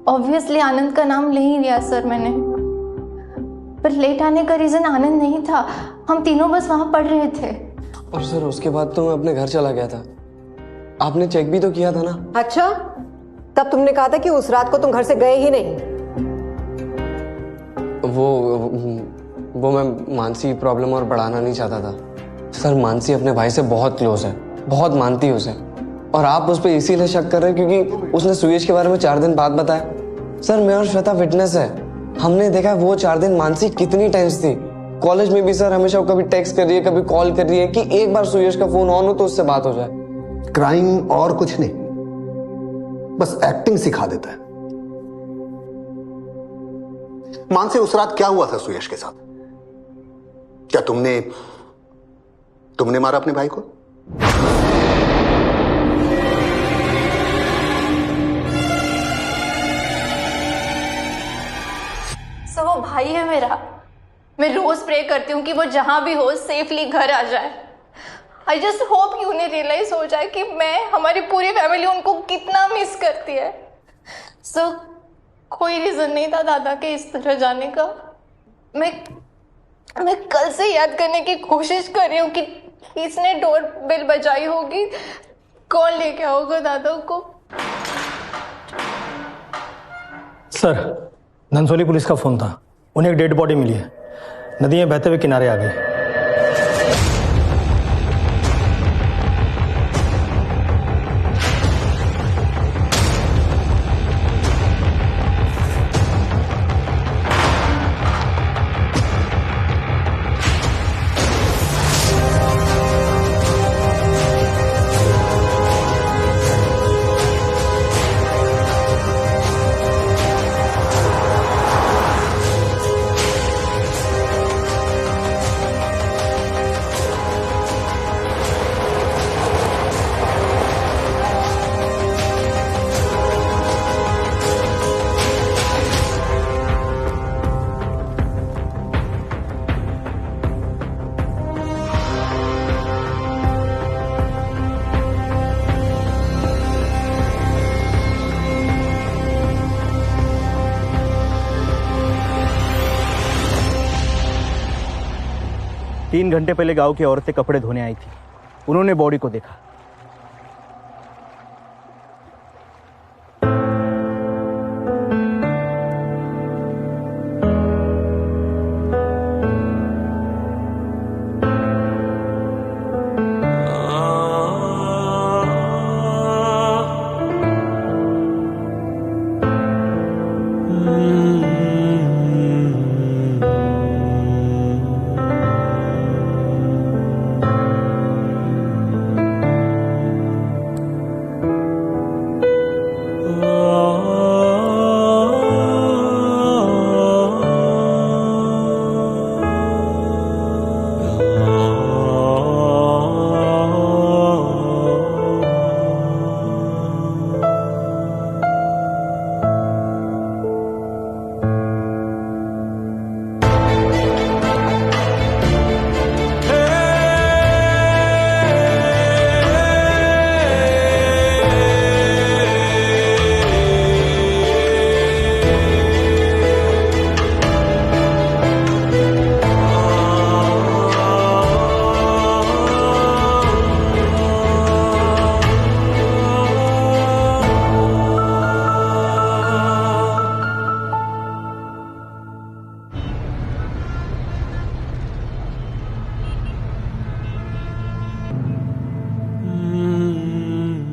ऑब्वियसली आनंद का नाम ले ही लिया सर मैंने, पर लेट आने का रीजन आनंद नहीं था, हम तीनों बस वहां पढ़ रहे थे। और सर उसके बाद तो मैं अपने घर चला गया था, आपने चेक भी तो किया था ना। अच्छा, तब तुमने कहा था कि उस रात को तुम घर से गए ही नहीं। वो मैं मानसी प्रॉब्लम और बढ़ाना नहीं चाहता था सर। मानसी अपने भाई से बहुत क्लोज है, बहुत मानती है उसे, और आप उस पर इसीलिए शक कर रहे हैं क्योंकि उसने सुयश के बारे में 4 दिन बाद बताया। सर मैं और श्वेता विटनेस है, हमने देखा वो 4 दिन मानसी कितनी टेंस थी। कॉलेज में भी सर हमेशा वो कभी टेक्स्ट कर रही है, कभी कॉल कर रही है कि एक बार सुयश का फोन ऑन हो तो उससे बात हो जाए। क्राइम और कुछ नहीं, बस एक्टिंग सिखा देता है। मानसी, उस रात क्या हुआ था सुयश के साथ? क्या तुमने मारा अपने भाई को? सर वो भाई है मेरा। मैं रोज प्रे करती हूँ कि वो जहां भी हो सेफली घर आ जाए। आई जस्ट होप कि उन्हें रियलाइज हो जाए कि हमारी पूरी फैमिली उनको कितना मिस करती है। सर कोई रीजन नहीं था दादा के इस तरह जाने का। मैं कल से याद करने की कोशिश कर रही हूँ कि किसने डोर बेल बजाई होगी, कौन लेके आओगे दादा को। सर, धनसोली पुलिस का फोन था, उन्हें एक डेड बॉडी मिली है, नदी में बहते हुए किनारे आ गई। तीन घंटे पहले गांव की औरतें कपड़े धोने आई थी, उन्होंने बॉडी को देखा।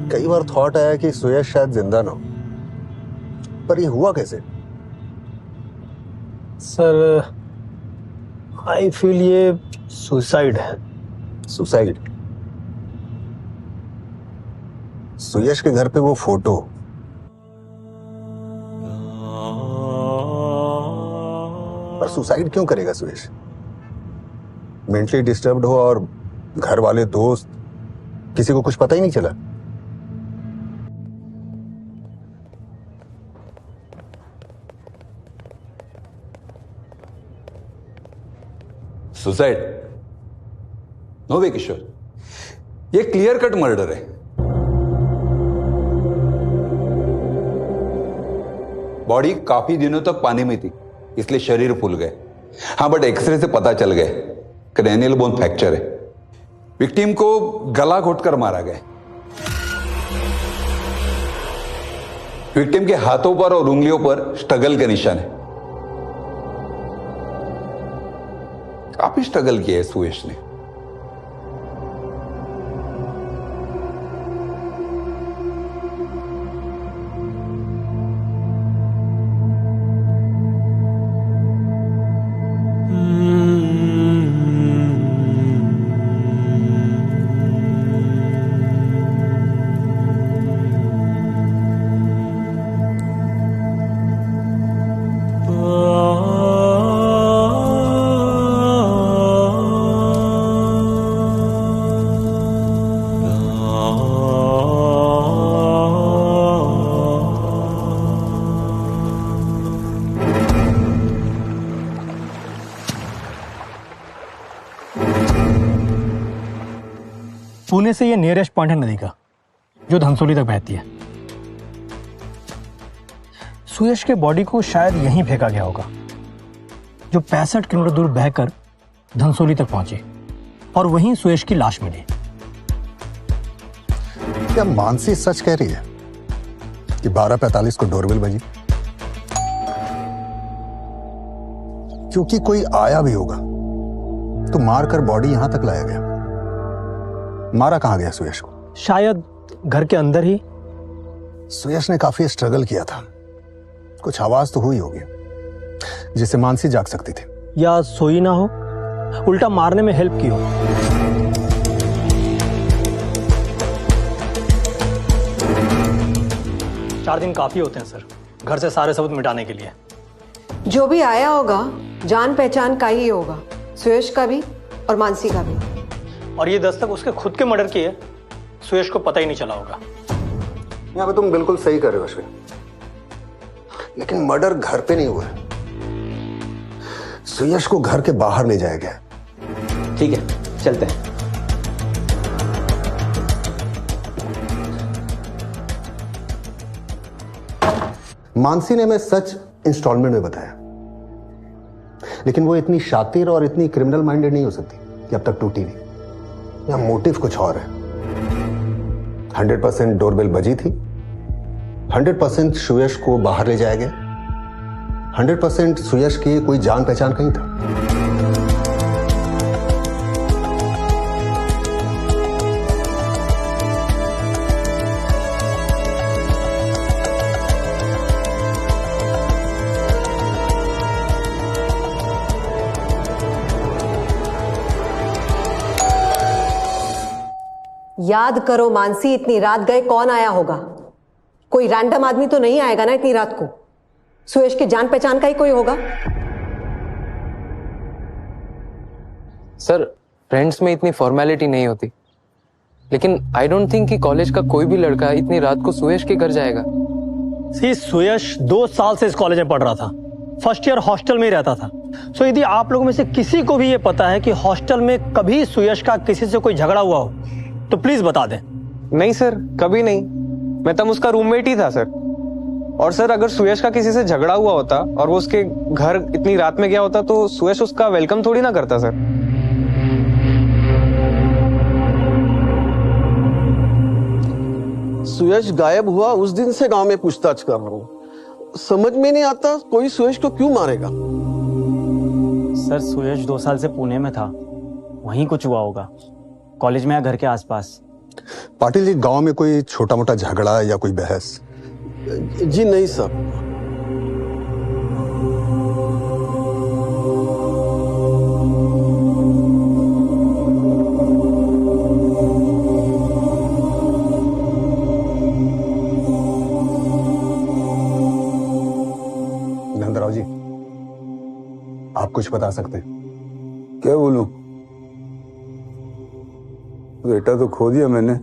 कई बार थॉट आया कि सुयश शायद जिंदा ना हो, पर ये हुआ कैसे? सर, आई फील ये सुसाइड है। सुसाइड? सुयश के घर पे वो फोटो, पर सुसाइड क्यों करेगा सुयश? मेंटली डिस्टर्ब्ड हो और घर वाले, दोस्त, किसी को कुछ पता ही नहीं चला? सुसाइड? नो वे किशोर, ये क्लियर कट मर्डर है। बॉडी काफी दिनों तक पानी में थी, इसलिए शरीर फूल गए। हाँ, बट एक्सरे से पता चल गए क्रेनियल बोन फ्रैक्चर है। विक्टिम को गला घोटकर मारा गया। विक्टिम के हाथों पर और उंगलियों पर स्ट्रगल के निशान है। काफी स्ट्रगल किया है सुयश ने। Oh पुणे से ये नियरेस्ट पॉइंट है नदी का, जो धनसोली तक बहती है। सुयश के बॉडी को शायद यहीं फेंका गया होगा, जो 65 किलोमीटर दूर बहकर धनसोली तक पहुंची और वहीं सुयश की लाश मिली। क्या मानसी सच कह रही है कि 12:45 को डोरबेल बजी? क्योंकि कोई आया भी होगा तो मारकर बॉडी यहां तक लाया गया। मारा कहां गया सुयश को? शायद घर के अंदर ही। सुयश ने काफी स्ट्रगल किया था, कुछ आवाज तो हुई होगी जिससे मानसी जाग सकती थी। या सोई ना हो, उल्टा मारने में हेल्प की हो। चार दिन काफी होते हैं सर, घर से सारे सबूत मिटाने के लिए। जो भी आया होगा जान पहचान का ही होगा, सुयश का भी और मानसी का भी। और ये दस्तक उसके खुद के मर्डर की है, सुयश को पता ही नहीं चला होगा। यहाँ पे तुम बिल्कुल सही कर रहे हो अश्विन, लेकिन मर्डर घर पे नहीं हुआ है, सुयश को घर के बाहर ले जाया गया। ठीक है, चलते हैं। मानसी ने हमें सच इंस्टॉलमेंट में बताया, लेकिन वो इतनी शातिर और इतनी क्रिमिनल माइंडेड नहीं हो सकती कि अब तक टूटी नहीं। या मोटिव कुछ और है। 100% डोरबेल बजी थी, 100% सुयश को बाहर ले जाया गया, 100% सुयश की कोई जान पहचान कहीं था। याद करो मानसी, इतनी रात गए कौन आया होगा? कोई रैंडम आदमी तो नहीं आएगा ना इतनी रात को। सुयश के जान पहचान का ही कोई होगा। सर, फ्रेंड्स में इतनी फॉर्मेलिटी नहीं होती, लेकिन आई डोंट थिंक कि कॉलेज का कोई भी लड़का इतनी रात को सुयश के घर जाएगा। सी, सुयश 2 साल से इस कॉलेज में पढ़ रहा था, फर्स्ट ईयर हॉस्टल में ही रहता था। सो यदि आप लोगों में से किसी को भी ये पता है कि हॉस्टल में कभी सुयश का किसी से कोई झगड़ा हुआ हो तो प्लीज बता दें। नहीं सर, कभी नहीं। मैं तब उसका रूममेट ही था सर। और सर, अगर सुयश का किसी से झगड़ा हुआ होता और वो उसके घर इतनी रात में गया होता तो सुयश उसका वेलकम थोड़ी ना करता सर। सुयश गायब हुआ उस दिन से गांव में पूछताछ कर रहा हूँ, समझ में नहीं आता कोई सुयश को क्यों मारेगा। सर, सुयश 2 साल से पुणे में था, वहीं कुछ हुआ होगा, कॉलेज में या घर के आसपास। पाटिल जी, गांव में कोई छोटा मोटा झगड़ा या कोई बहस? जी नहीं सर। नंदराव जी, आप कुछ बता सकते हैं? क्या बोलूं? बेटा तो खो दिया मैंने।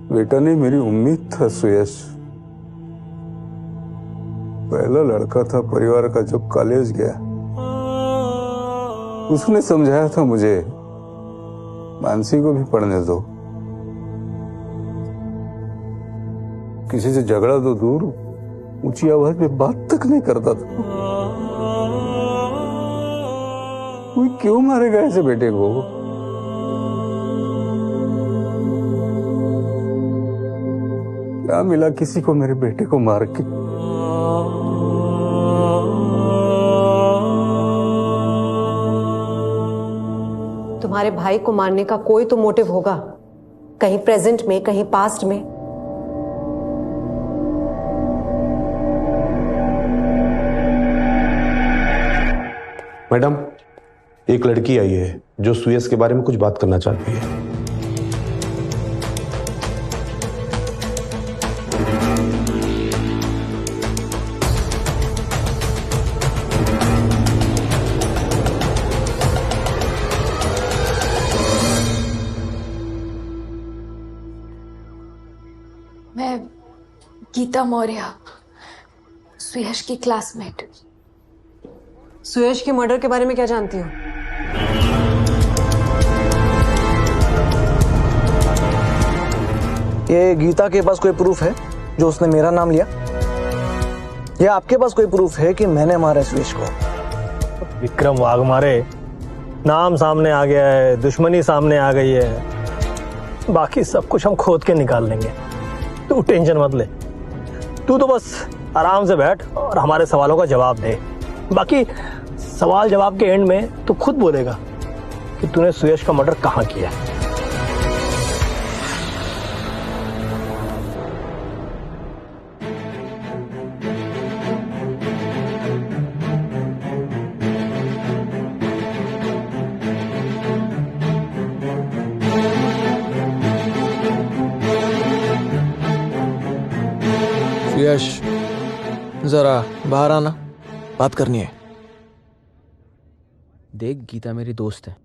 बेटा नहीं, मेरी उम्मीद था सुयश। पहला लड़का था परिवार का जो कॉलेज गया। उसने समझाया था मुझे, मानसी को भी पढ़ने दो। किसी से झगड़ा तो दूर, ऊंची आवाज में बात तक नहीं करता था। कोई क्यों मारेगा ऐसे बेटे को? क्या मिला किसी को मेरे बेटे को मार के? तुम्हारे भाई को मारने का कोई तो मोटिव होगा, कहीं प्रेजेंट में, कहीं पास्ट में। मैडम, एक लड़की आई है जो सुयश के बारे में कुछ बात करना चाहती है। मैं गीता मौर्य, सुयश की क्लासमेट। सुयश के मर्डर के बारे में क्या जानती हो? ये गीता के पास कोई प्रूफ है जो उसने मेरा नाम लिया, या आपके पास कोई प्रूफ है कि मैंने मारा सुयश को? विक्रम वाघमारे, नाम सामने आ गया है, दुश्मनी सामने आ गई है, बाकी सब कुछ हम खोद के निकाल लेंगे। तू टेंशन मत ले, तू तो बस आराम से बैठ और हमारे सवालों का जवाब दे। बाकी सवाल जवाब के एंड में तू खुद बोलेगा कि तूने सुयश का मर्डर कहाँ किया। सुयश, जरा बाहर आना, बात करनी है। देख, गीता मेरी दोस्त है,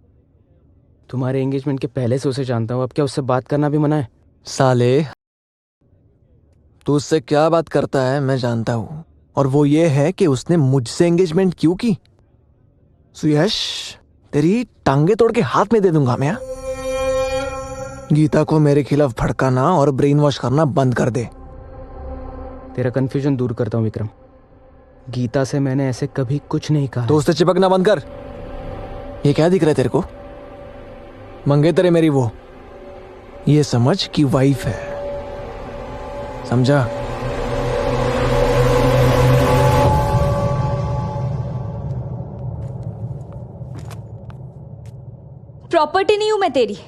तुम्हारे एंगेजमेंट के पहले से उसे जानता हूँ, अब क्या उससे बात करना भी मना है? साले, तू उससे क्या बात करता है मैं जानता हूं, और वो ये है कि उसने मुझसे एंगेजमेंट क्यों की। सुयश, तेरी टांगे तोड़ के हाथ में दे दूंगा मैं। गीता को मेरे खिलाफ भड़काना और ब्रेन वॉश करना बंद कर दे। तेरा कंफ्यूजन दूर करता हूँ विक्रम, गीता से मैंने ऐसे कभी कुछ नहीं कहा। तो उससे चिपकना बंद कर। ये क्या दिख रहा है तेरे को? मंगेतर है मेरी वो, ये समझ कि वाइफ है, समझा? प्रॉपर्टी नहीं हूं मैं तेरी।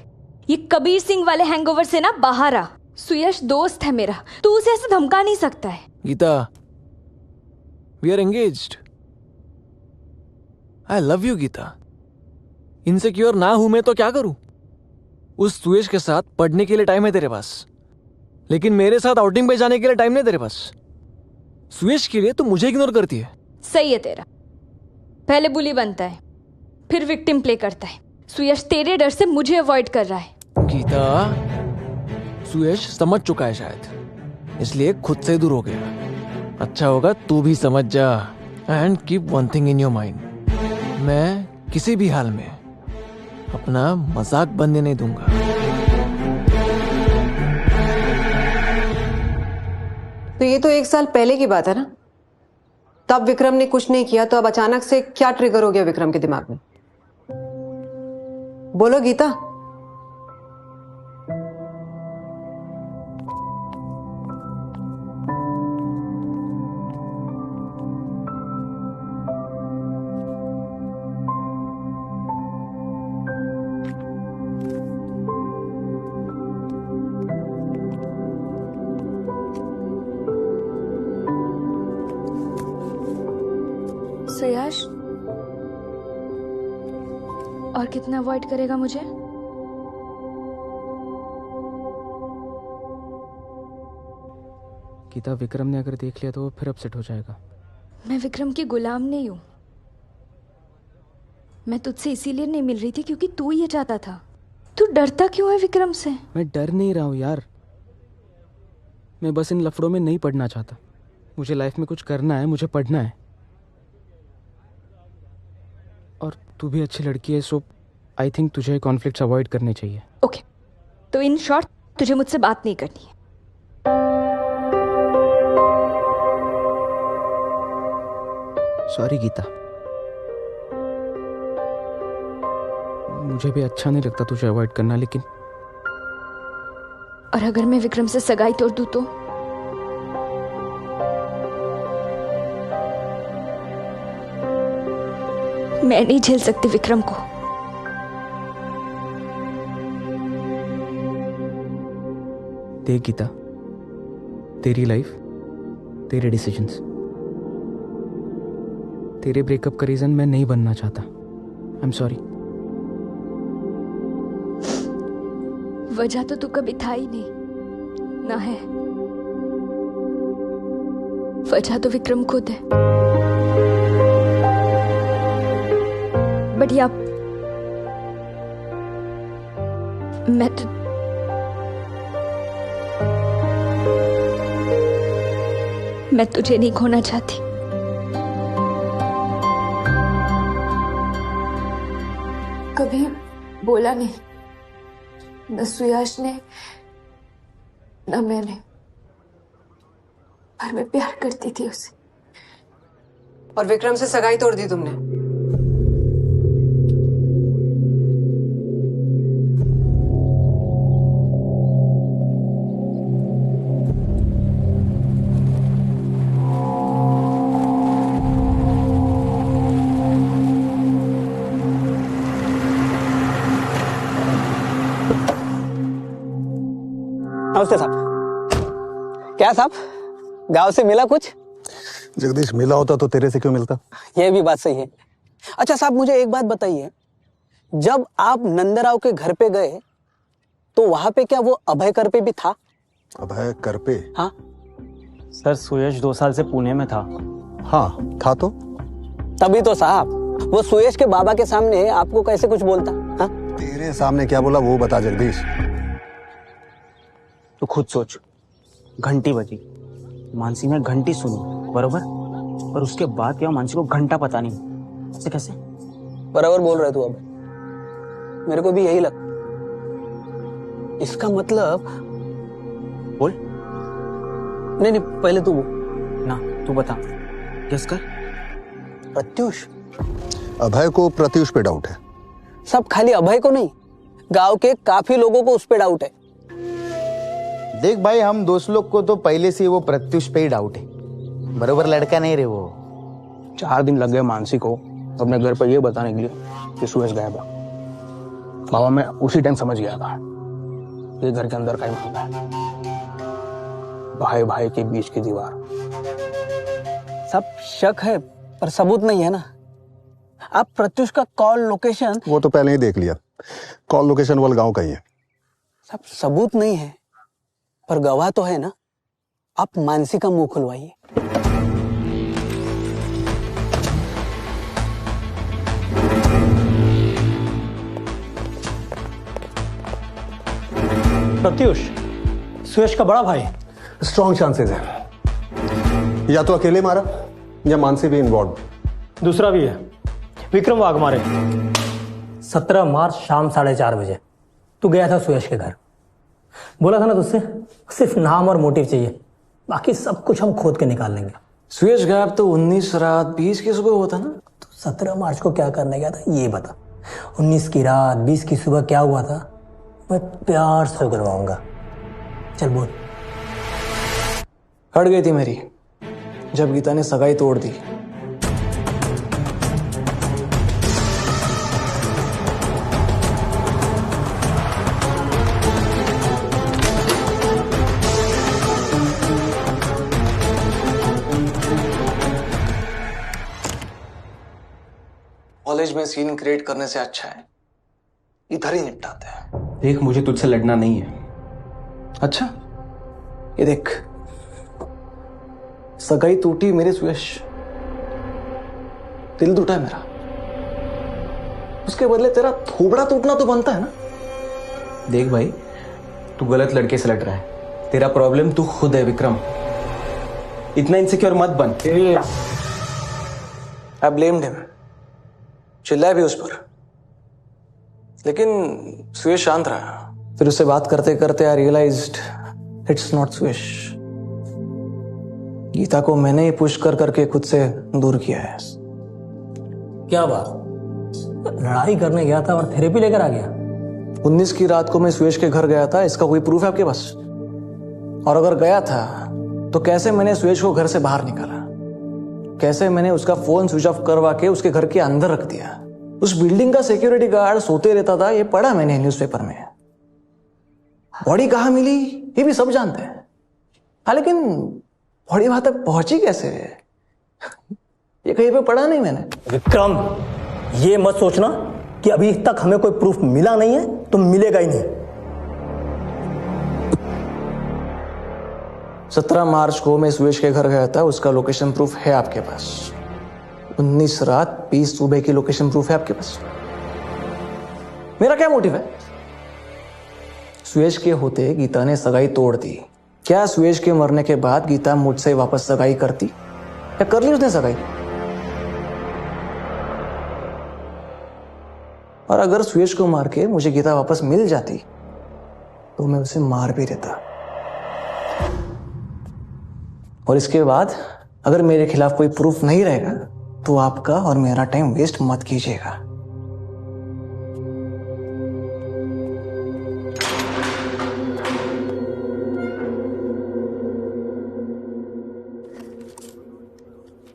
ये कबीर सिंह वाले हैंगओवर से ना बाहर आ। सुयश दोस्त है मेरा, तू उसे ऐसे धमका नहीं सकता है। Geeta, we are engaged. I love you Geeta. Insecure ना हूं मैं तो क्या करूं? उस सुयश के साथ पढ़ने के लिए टाइम है तेरे पास, लेकिन मेरे साथ आउटिंग पे जाने के लिए टाइम नहीं तेरे पास। सुयश के लिए तू मुझे इग्नोर करती है। सही है तेरा, पहले बुली बनता है फिर विक्टिम प्ले करता है। सुयश तेरे डर से मुझे अवॉइड कर रहा है। गीता, सुयश समझ चुका है शायद, इसलिए खुद से दूर हो गया। अच्छा होगा तू भी समझ जा। And keep one thing in your mind, मैं किसी भी हाल में अपना मजाक बनने नहीं दूंगा। तो ये तो 1 साल पहले की बात है ना? तब विक्रम ने कुछ नहीं किया, तो अब अचानक से क्या ट्रिगर हो गया विक्रम के दिमाग में? बोलो गीता। सुयश, और कितना अवॉइड करेगा मुझे? गीता, विक्रम ने अगर देख लिया तो वो फिर अपसेट हो जाएगा। मैं विक्रम की गुलाम नहीं हूं। मैं तुझसे इसीलिए नहीं मिल रही थी क्योंकि तू ये चाहता था। तू डरता क्यों है विक्रम से? मैं डर नहीं रहा हूं यार, मैं बस इन लफड़ों में नहीं पढ़ना चाहता। मुझे लाइफ में कुछ करना है, मुझे पढ़ना है। और तू भी अच्छी लड़की है, सो आई थिंक तुझे कॉन्फ्लिक्ट्स अवॉइड करने चाहिए। ओके, तो इन शॉर्ट तुझे मुझसे बात नहीं करनी है। सॉरी गीता, मुझे भी अच्छा नहीं लगता तुझे अवॉइड करना, लेकिन और अगर मैं विक्रम से सगाई तोड़ दूं तो? मैं नहीं झेल सकती विक्रम को। देख गीता, तेरी लाइफ, तेरे डिसीजंस। तेरे ब्रेकअप का रीजन मैं नहीं बनना चाहता। I am sorry. वजह तो तू कभी था ही नहीं, ना है। वजह तो विक्रम खुद है। बढ़िया, मैं तुझे नहीं खोना चाहती। कभी बोला नहीं न सुयश ने ना मैंने, पर मैं प्यार करती थी उसे। और विक्रम से सगाई तोड़ दी तुमने? नमस्ते साहब। क्या साहब, गांव से मिला कुछ? जगदीश, मिला होता तो तेरे से क्यों मिलता? ये भी बात सही है। अच्छा साहब, मुझे एक बात बताइए, जब आप नंदराव के घर पे गए तो वहां पे क्या वो अभय कर पे भी था? अभय कर पे? हाँ सर, सुयश 2 साल से पुणे में था। हाँ था तो। तभी तो साहब, वो सुयश के बाबा के सामने आपको कैसे कुछ बोलता? हाँ? तेरे सामने क्या बोला वो बता जगदीश। तो खुद सोच, घंटी बजी, मानसी ने घंटी सुनी, बरोबर, और उसके बाद क्या मानसी को घंटा पता नहीं, ऐसे कैसे? बराबर बोल रहे तू। अब मेरे को भी यही लग। इसका मतलब बोल। नहीं, पहले तू बोल ना, तू बता, गेस कर। प्रत्युष। अभय को प्रत्युष पे डाउट है। सब खाली अभय को नहीं, गांव के काफी लोगों को उस पे डाउट है। देख भाई, हम दोस्त लोग को तो पहले से वो प्रत्युष पे ही डाउट है। बरोबर लड़का नहीं रे वो। 4 दिन लग गए मानसी को अपने घर पर ये बताने के लिए कि सुयश गायब है। बाबा, मैं उसी टाइम समझ गया था ये घर के अंदर का ही मामला है, भाई भाई के बीच की दीवार। सब शक है पर सबूत नहीं है ना। आप प्रत्युष का कॉल लोकेशन, वो तो पहले ही देख लिया, कॉल लोकेशन वाल गांव का ही है। सब सबूत नहीं है पर गवाह तो है ना। आप मानसी का मुंह खुलवाइए। प्रत्युष सुयश का बड़ा भाई? स्ट्रॉन्ग चांसेस है, या तो अकेले मारा या मानसी भी इन्वॉल्व। दूसरा भी है, विक्रम वाघमारे। 17 मार्च शाम 4:30 बजे तू गया था सुयश के घर। बोला था ना तुझसे, सिर्फ नाम और मोटिव चाहिए, बाकी सब कुछ हम खोद के निकाल लेंगे। सुयश गायब तो 19 रात 20 की सुबह हुआ था ना? तो 17 मार्च को क्या करने गया था ये बता। 19 की रात 20 की सुबह क्या हुआ था, मैं प्यार से करवाऊंगा। चल बोल। हट गई थी मेरी जब गीता ने सगाई तोड़ दी। कॉलेज में सीन क्रिएट करने से अच्छा है इधर ही निपटाते हैं। देख, मुझे तुझसे लड़ना नहीं है। अच्छा, ये देख, सगाई टूटी मेरे सुयश, दिल टूटा है मेरा, उसके बदले तेरा थोबड़ा टूटना तो बनता है ना। देख भाई, तू गलत लड़के से लड़ रहा है। तेरा प्रॉब्लम तू खुद है विक्रम, इतना इनसिक्योर मत बन। आई ब्लेम्ड हिम, चिल्लाया भी उस पर, लेकिन सुयश शांत रहा। फिर उससे बात करते करते आई रियलाइज्ड इट्स नॉट सुयश। गीता को मैंने ही पुश कर करके खुद से दूर किया है। क्या बात, लड़ाई करने गया था और थेरेपी लेकर आ गया? 19 की रात को मैं सुयश के घर गया था, इसका कोई प्रूफ है आपके पास? और अगर गया था तो कैसे मैंने सुयश को घर से बाहर निकाला, कैसे मैंने उसका फोन स्विच ऑफ करवा के उसके घर के अंदर रख दिया। उस बिल्डिंग का सिक्योरिटी गार्ड सोते रहता था, ये पढ़ा मैंने न्यूज़पेपर में। बॉडी कहां मिली ये भी सब जानते हैं, हाँ, लेकिन बॉडी वहां तक पहुंची कैसे ये कहीं पे पढ़ा नहीं मैंने। विक्रम, ये मत सोचना कि अभी तक हमें कोई प्रूफ मिला नहीं है तो मिलेगा ही नहीं। 17 मार्च को मैं सुयश के घर गया था, उसका लोकेशन प्रूफ है आपके पास। 19 रात 20 सुबह की लोकेशन प्रूफ है आपके पास। मेरा क्या मोटिव है? सुयश के होते गीता ने सगाई तोड़ दी। क्या सुयश के मरने के बाद गीता मुझसे वापस सगाई करती, या कर ली उसने सगाई? और अगर सुयश को मार के मुझे गीता वापस मिल जाती तो मैं उसे मार भी देता। और इसके बाद अगर मेरे खिलाफ कोई प्रूफ नहीं रहेगा तो आपका और मेरा टाइम वेस्ट मत कीजिएगा।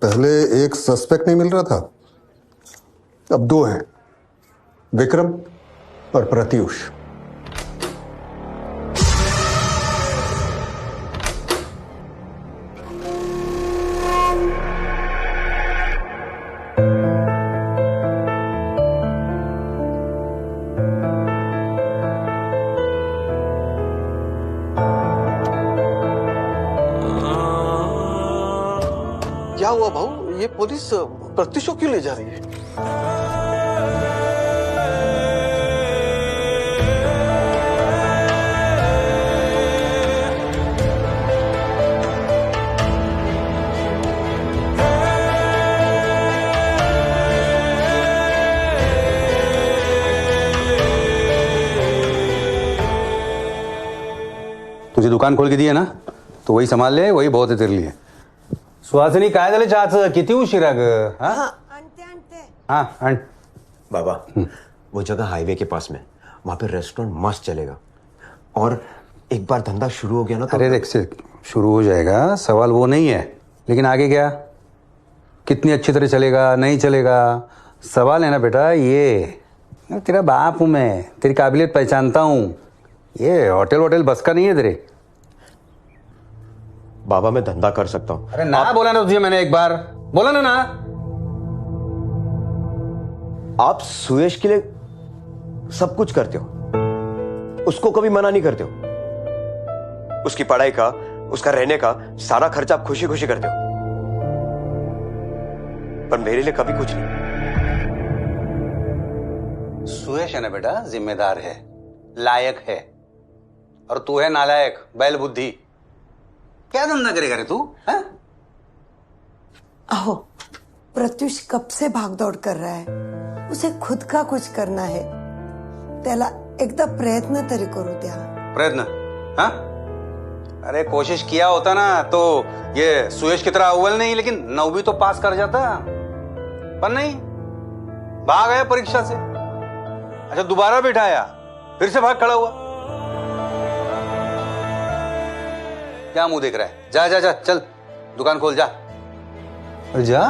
पहले एक सस्पेक्ट नहीं मिल रहा था, अब 2 हैं, विक्रम और प्रत्युष। क्या हुआ भाऊ, ये पुलिस प्रत्युष को क्यों ले जा रही है? तुझे दुकान खोल के दी है ना, तो वही संभाल ले, वही बहुत है तेरे लिए। सुहासिनी काय झालं चहाचं? किती उशिरा ग? हाँ आण। बाबा वो जगह हाईवे के पास में, वहां पे रेस्टोरेंट मस्त चलेगा, और एक बार धंधा शुरू हो गया ना तो अरे देख से शुरू हो जाएगा, सवाल वो नहीं है, लेकिन आगे क्या, कितनी अच्छी तरह चलेगा नहीं चलेगा, सवाल है ना बेटा ये। तेरा बाप हूं मैं, तेरी काबिलियत पहचानता हूं, ये होटल बस का नहीं है तेरे। बाबा मैं धंधा कर सकता हूँ। अरे ना बोला ना तुझे मैंने, एक बार बोला ना। आप सुयश के लिए सब कुछ करते हो, उसको कभी मना नहीं करते हो, उसकी पढ़ाई का, उसका रहने का सारा खर्चा आप खुशी खुशी करते हो, पर मेरे लिए कभी कुछ नहीं। सुयश है ना बेटा, जिम्मेदार है, लायक है, और तू है नालायक, बैल बुद्धि। क्या धंधा करेगा रे तू? अहो, प्रत्युष कब से भागदौड़ कर रहा है, उसे खुद का कुछ करना है, त्याला एकदा प्रयत्न तरी करू द्या। प्रयत्न? हाँ? अरे कोशिश किया होता ना तो ये सुयश की तरह अव्वल नहीं, लेकिन 9वीं तो पास कर जाता, पर नहीं, भाग आया परीक्षा से। अच्छा दोबारा बिठाया, फिर से भाग खड़ा हुआ। क्या मुंह देख रहा है? जा जा जा, चल दुकान खोल, जा जा।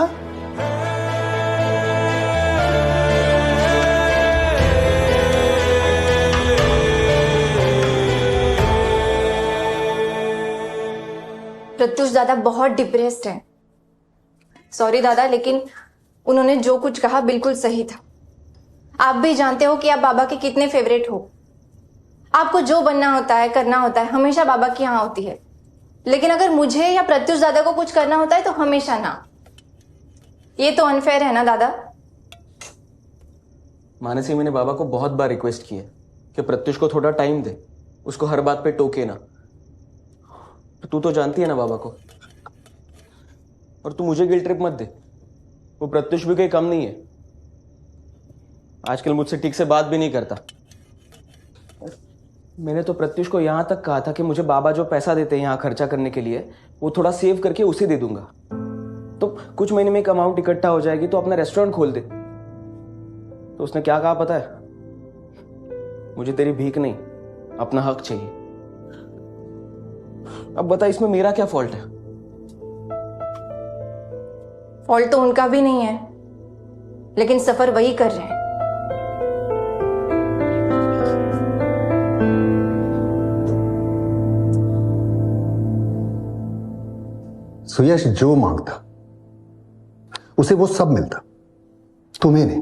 प्रत्युष दादा बहुत डिप्रेस्ड है। सॉरी दादा, लेकिन उन्होंने जो कुछ कहा बिल्कुल सही था। आप भी जानते हो कि आप बाबा के कितने फेवरेट हो। आपको जो बनना होता है, करना होता है, हमेशा बाबा की यहाँ होती है, लेकिन अगर मुझे या प्रत्युष दादा को कुछ करना होता है तो हमेशा ना। ये तो अनफेयर है ना दादा। मानसी, मैंने बाबा को बहुत बार रिक्वेस्ट की है कि प्रत्युष को थोड़ा टाइम दे, उसको हर बात पे टोके ना। तू तो जानती है ना बाबा को, और तू मुझे गिल्ट ट्रिप मत दे, वो प्रत्युष भी कोई कम नहीं है। आजकल मुझसे ठीक से बात भी नहीं करता। मैंने तो प्रत्युष को यहां तक कहा था कि मुझे बाबा जो पैसा देते हैं यहां खर्चा करने के लिए, वो थोड़ा सेव करके उसे दे दूंगा, तो कुछ महीने में एक अमाउंट इकट्ठा हो जाएगी तो अपना रेस्टोरेंट खोल दे। तो उसने क्या कहा पता है? मुझे तेरी भीख नहीं, अपना हक चाहिए। अब बता, इसमें मेरा क्या फॉल्ट है? फॉल्ट तो उनका भी नहीं है, लेकिन सफर वही कर रहे हैं। सुयश जो मांगता उसे वो सब मिलता, तुम्हें नहीं।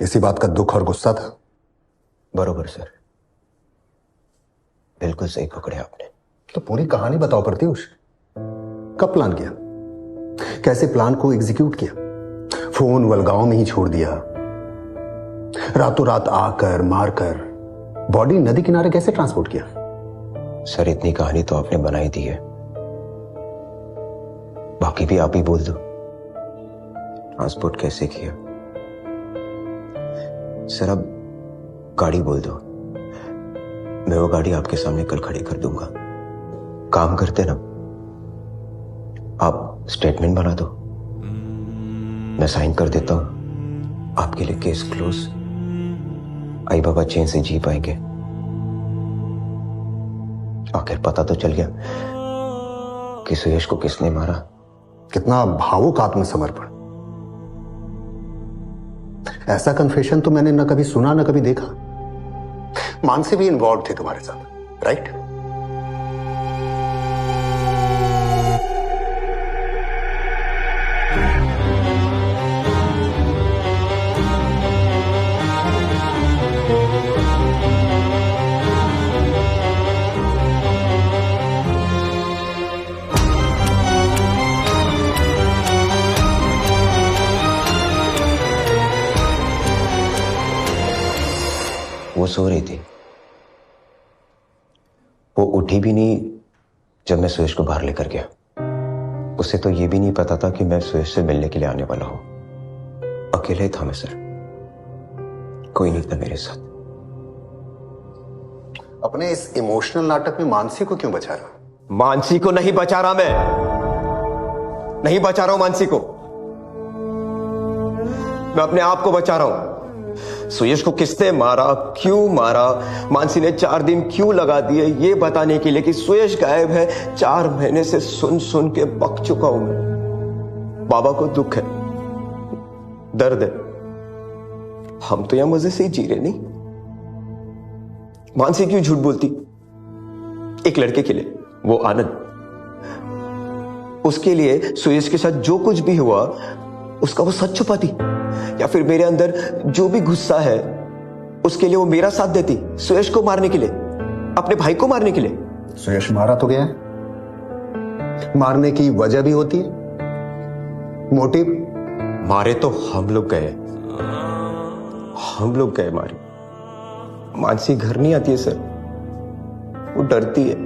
इसी बात का दुख और गुस्सा था। बरोबर सर, बिल्कुल सही पकड़े आपने। तो पूरी कहानी बताओ प्रत्युष, कब प्लान किया, कैसे प्लान को एग्जीक्यूट किया? फोन वलगांव में ही छोड़ दिया, रातों रात आकर मारकर बॉडी नदी किनारे कैसे ट्रांसपोर्ट किया? सर इतनी कहानी तो आपने बनाई दी है, बाकी भी आप ही बोल दो। ट्रांसपोर्ट कैसे किया? सर अब गाड़ी बोल दो, मैं वो गाड़ी आपके सामने कल खड़ी कर दूंगा। काम करते ना, स्टेटमेंट बना दो, मैं साइन कर देता हूं, आपके लिए केस क्लोज। आई बाबा चैन से जी पाएंगे। आखिर पता तो चल गया कि सुयश को किसने मारा। कितना भावुक आत्मसमर्पण। ऐसा कन्फेशन तो मैंने न कभी सुना न कभी देखा। मानसी भी इन्वॉल्व थे तुम्हारे साथ, राइट? वो सो रही थी, वो उठी भी नहीं जब मैं सुयश को बाहर लेकर गया। उसे तो ये भी नहीं पता था कि मैं सुयश से मिलने के लिए आने वाला हूं। अकेले ही था मैं सर, कोई नहीं था मेरे साथ। अपने इस इमोशनल नाटक में मानसी को क्यों बचा रहा? मानसी को नहीं बचा रहा, मैं नहीं बचा रहा हूं मानसी को, मैं अपने आप को बचा रहा हूं। सुयश को किसने मारा, क्यों मारा, मानसी ने 4 दिन क्यों लगा दिए ये बताने के लिए कि सुयश गायब है। 4 महीने से सुन सुन के पक चुका हूं मैं। बाबा को दुख है, दर्द है, हम तो यहां मजे से ही जी रहे नहीं। मानसी क्यों झूठ बोलती एक लड़के के लिए, वो आनंद, उसके लिए सुयश के साथ जो कुछ भी हुआ उसका वो सच छुपाती, या फिर मेरे अंदर जो भी गुस्सा है उसके लिए वो मेरा साथ देती सुयश को मारने के लिए, अपने भाई को मारने के लिए। सुयश मारा तो गया है, मारने की वजह भी होती है, मोटिव। मारे तो हम लोग गए, हम लोग गए मारे। मानसी घर नहीं आती है सर, वो डरती है,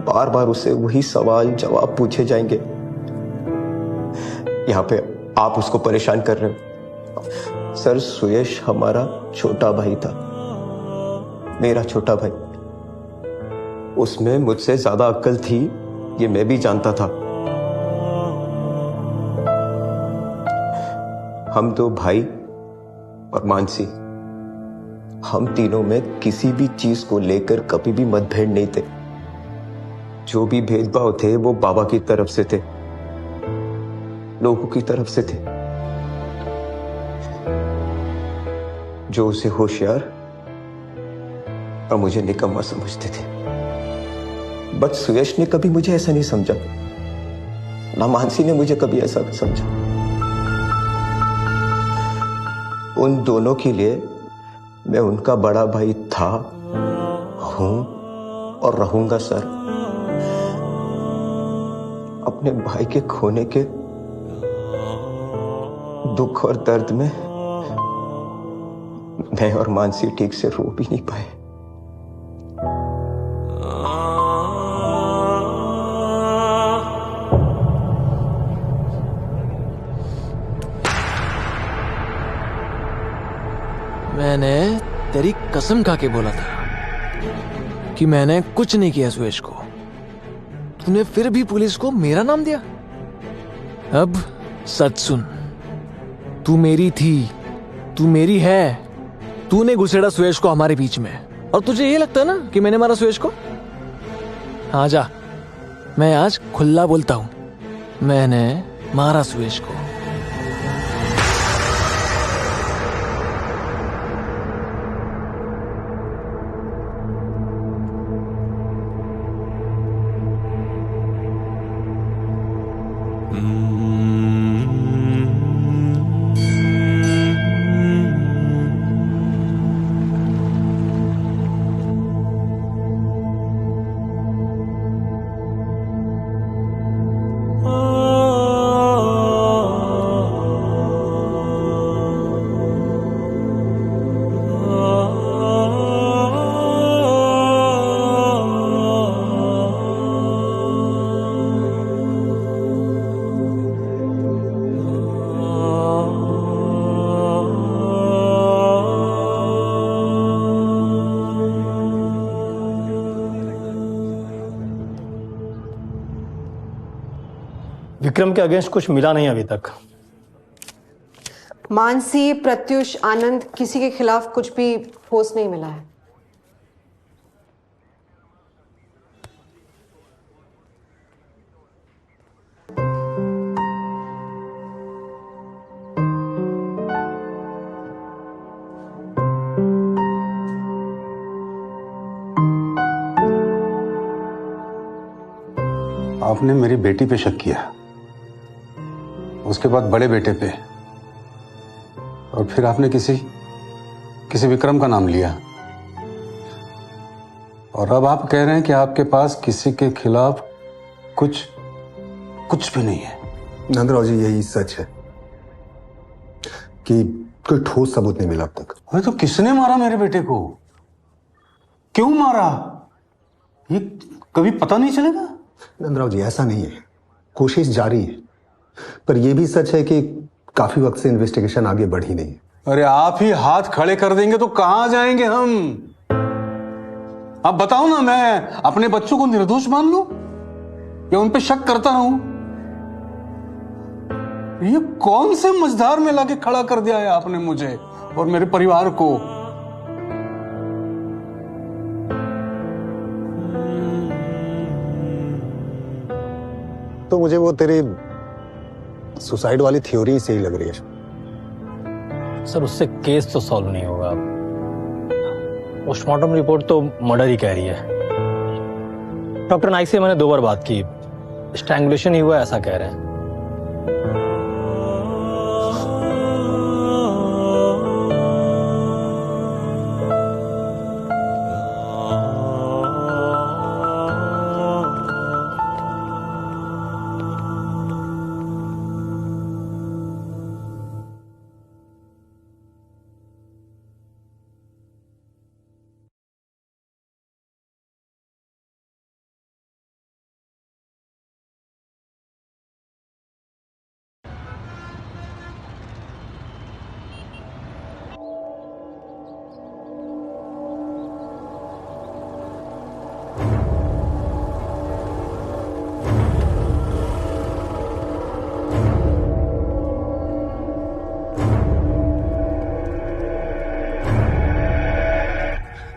बार बार उसे वही सवाल जवाब पूछे जाएंगे। यहां पे आप उसको परेशान कर रहे हो। सर सुयश हमारा छोटा भाई था, मेरा छोटा भाई, उसमें मुझसे ज्यादा अक्ल थी ये मैं भी जानता था। हम दो भाई और मानसी, हम तीनों में किसी भी चीज को लेकर कभी भी मतभेद नहीं थे। जो भी भेदभाव थे वो बाबा की तरफ से थे, लोगों की तरफ से थे, जो उसे होशियार और मुझे निकम्मा समझते थे। बट सुयश ने कभी मुझे ऐसा नहीं समझा, ना मानसी ने मुझे कभी ऐसा समझा। उन दोनों के लिए मैं उनका बड़ा भाई था, हूं और रहूंगा सर। अपने भाई के खोने के दुख और दर्द में मैं और मानसी ठीक से रो भी नहीं पाए। मैंने तेरी कसम खा के बोला था कि मैंने कुछ नहीं किया सुयश को, तूने फिर भी पुलिस को मेरा नाम दिया। अब सच सुन, तू मेरी थी, तू मेरी है, तूने घुसेड़ा सुयश को हमारे बीच में, और तुझे ये लगता है ना कि मैंने मारा सुयश को? हाँ जा, मैं आज खुला बोलता हूं, मैंने मारा सुयश को। विक्रम के अगेंस्ट कुछ मिला नहीं अभी तक। मानसी, प्रत्युष, आनंद, किसी के खिलाफ कुछ भी ठोस नहीं मिला है। आपने मेरी बेटी पे शक किया, उसके बाद बड़े बेटे पे, और फिर आपने किसी विक्रम का नाम लिया, और अब आप कह रहे हैं कि आपके पास किसी के खिलाफ कुछ भी नहीं है। नंदराव जी, यही सच है कि कोई ठोस सबूत नहीं मिला अब तक। अरे तो किसने मारा मेरे बेटे को, क्यों मारा, ये कभी पता नहीं चलेगा? नंदराव जी, ऐसा नहीं है, कोशिश जारी है, पर यह भी सच है कि काफी वक्त से इन्वेस्टिगेशन आगे बढ़ी नहीं है। अरे आप ही हाथ खड़े कर देंगे तो कहां जाएंगे हम? आप बताओ ना, मैं अपने बच्चों को निर्दोष मान लूं या उन पे शक करता रहूं? ये कौन से मझधार में लाके खड़ा कर दिया है आपने मुझे और मेरे परिवार को? तो मुझे वो तेरे सुसाइड वाली थ्योरी से ही लग रही है। सर, उससे केस तो सॉल्व नहीं होगा। पोस्टमार्टम रिपोर्ट तो मर्डर ही कह रही है। डॉक्टर नाइक से मैंने 2 बार बात की, स्ट्रैंगुलेशन ही हुआ ऐसा कह रहे हैं।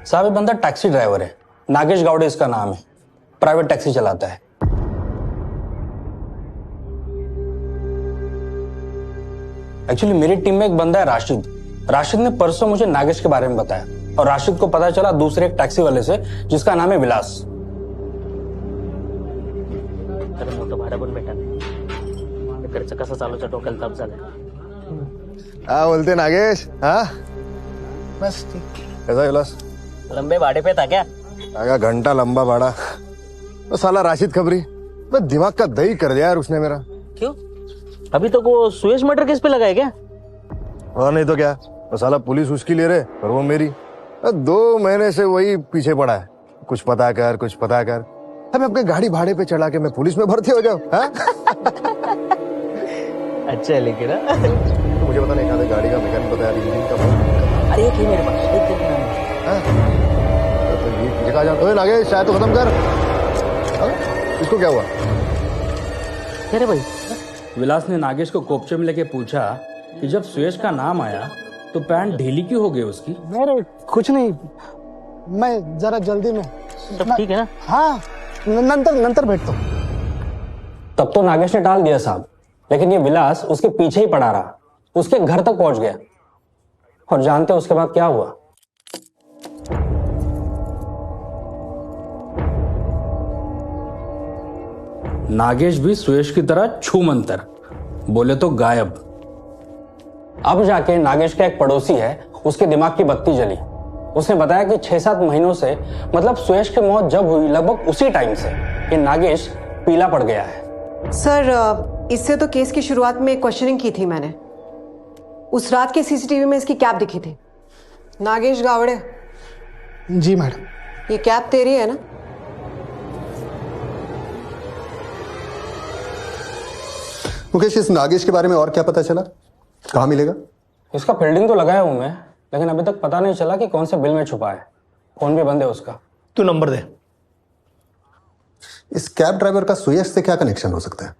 साहब, ये बंदा टैक्सी ड्राइवर है, नागेश गावड़े इसका नाम है, प्राइवेट टैक्सी चलाता है। एक्चुअली मेरी टीम में एक बंदा है राशिद ने परसों मुझे नागेश के बारे में बताया, और राशिद को पता चला दूसरे एक टैक्सी वाले से जिसका नाम है विलास। मोठं भाडं पण भेटा नाही, खर्च कसा चालवचा डोक्याला ताप झाला। हाँ बोलते नागेश? हाँ बस ठीक। कैसा विलास? लंबे भाड़े पे था क्या? आगा घंटा लंबा भाड़ा। तो साला राशिद खबरी मैं दिमाग का दही कर दिया यार उसने मेरा। क्यों? अभी तक वो सुयश मर्डर केस पे लगा है क्या? और नहीं तो क्या, वो साला पुलिस उसकी ले रहे और वो मेरी। 2 महीने से वही पीछे पड़ा है, कुछ पता कर कुछ पता कर। अब मैं अपने गाड़ी भाड़े पे चढ़ा के मैं पुलिस में भर्ती हो जाऊं? अच्छा, लेकिन तो मुझे पता नहीं कहा गाड़ी का मैकेनिक बताया, इंजन का। अरे एक ही मेरे पास तो ये कहा जाता है नागेश, शायद तो खत्म कर। इसको क्या हुआ? अरे भाई, विलास ने नागेश को कोपचे में लेके पूछा कि जब सुयश का नाम आया तो पैंट ढीली क्यों हो गई उसकी? अरे कुछ नहीं, मैं जरा जल्दी में। तब ठीक है ना? हाँ, नंतर बैठता हूँ। तब तो नागेश ने टाल दिया साहब, लेकिन ये विलास उसके पीछे ही पड़ा रहा, उसके घर तक पहुंच गया। और जानते हो उसके बाद क्या हुआ? नागेश भी सुयश की तरह छूमंतर, बोले तो गायब। अब जाके नागेश का एक पड़ोसी है, उसके दिमाग की बत्ती जली। उसने बताया कि 6-7 महीनों से, मतलब सुयश की मौत जब हुई लगभग उसी टाइम से, ये नागेश पीला पड़ गया है। सर, इससे तो केस की शुरुआत में क्वेश्चनिंग की थी मैंने। उस रात के सीसीटीवी में इसकी कैप दिखी थी। नागेश गावड़े। जी मैडम। ये कैप तेरी है ना? मुकेश, इस नागेश के बारे में और क्या पता चला? कहाँ मिलेगा? इसका फील्डिंग तो लगाया हूं मैं, लेकिन अभी तक पता नहीं चला कि कौन से बिल में छुपा है। फोन भी बंद है उसका। तू नंबर दे। इस कैब ड्राइवर का सुयश से क्या कनेक्शन हो सकता है?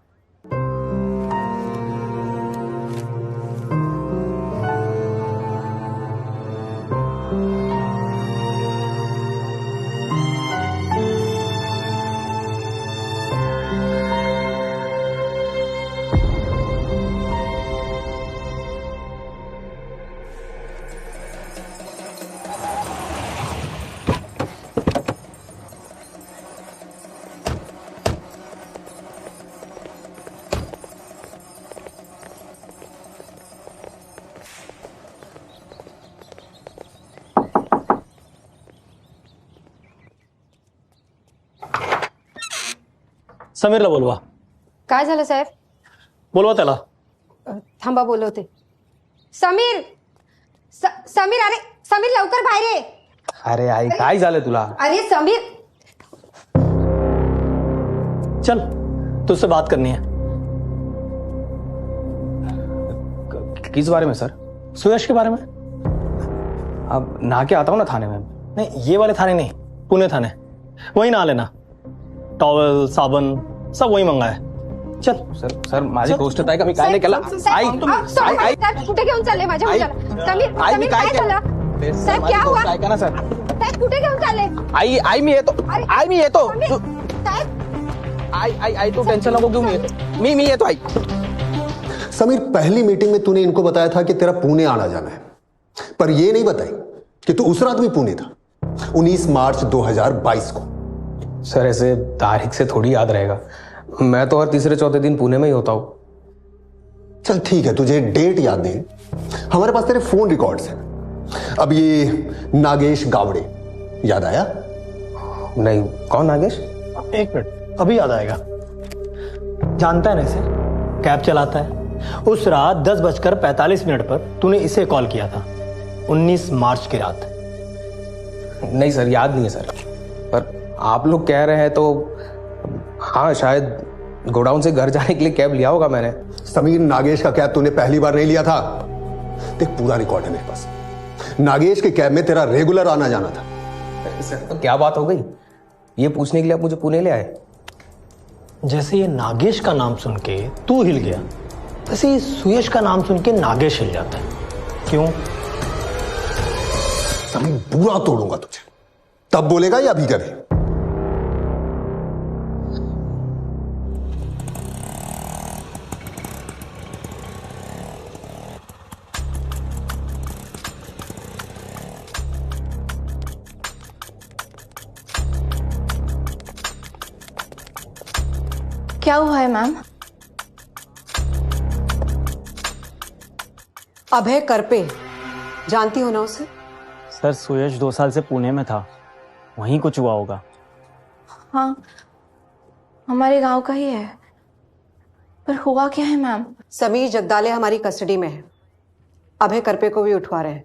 समीरला बोलवा. काय झालं साहेब? बोलवा त्याला. थांबा बोलवते. समीर समीर, अरे समीर लवकर बाहेर ये. अरे आई काय झालं तुला? अरे समीर, चल तुझसे बात करनी है. किस बारे में सर? सुयश के बारे में. अब नहा के आता हूँ ना थाने में. नहीं, ये वाले थाने नहीं, पुणे थाने. वही नहा लेना. टॉवेल, साबन सब वही मंगा है. चल. सर माझी गोष्ट आहे का? मी काय नाही केलं. आई कुठे घेऊन चालले माझ्या मुलाला? समीर काय झालं? साहेब क्या हुआ? ऐका ना सर. साहेब कुठे घेऊन चालले? आई मी येतो. आई मी येतो. साहेब आई तू टेंशन नको घेऊ. मी येतो. मी येतो आई. समीर, पहली मीटिंग में तूने इनको बताया था कि तेरा पुणे आना जाना है, पर यह नहीं बताई कि तू उस रात भी पुणे था, 19 मार्च 2022 को. सर ऐसे तारीख से थोड़ी याद रहेगा. मैं तो हर तीसरे चौथे दिन पुणे में ही होता हूं. चल ठीक है, तुझे डेट याद नहीं, हमारे पास तेरे फोन रिकॉर्ड्स हैं. अब ये नागेश गावड़े याद आया? नहीं, कौन नागेश? एक मिनट, अभी याद आएगा. जानता है ना इसे, कैब चलाता है. उस रात 10:45 पर तूने इसे कॉल किया था, 19 मार्च की रात. नहीं सर, याद नहीं है सर, पर आप लोग कह रहे हैं तो हाँ, शायद गोडाउन से घर जाने के लिए कैब लिया होगा मैंने. समीर, नागेश का कैब तूने पहली बार नहीं लिया था. देख, पूरा रिकॉर्ड है मेरे पास. नागेश के कैब में तेरा रेगुलर आना जाना था. सर तो क्या बात हो गई? ये पूछने के लिए आप मुझे पुणे ले आए? जैसे ये नागेश का नाम सुन के तू हिल गया, वैसे ही सुयश का नाम सुन के नागेश हिल जाता है. क्यों? समीर, बुरा तोड़ूंगा तुझे. तब बोलेगा या अभी करे? क्या हुआ है मैम? अभय करपे, जानती हो ना उसे? सर सुयश 2 साल से पुणे में था, वहीं कुछ हुआ होगा. हाँ, हमारे गांव का ही है. पर हुआ क्या है मैम? समीर जगदाले हमारी कस्टडी में है. अभय करपे को भी उठवा रहे हैं.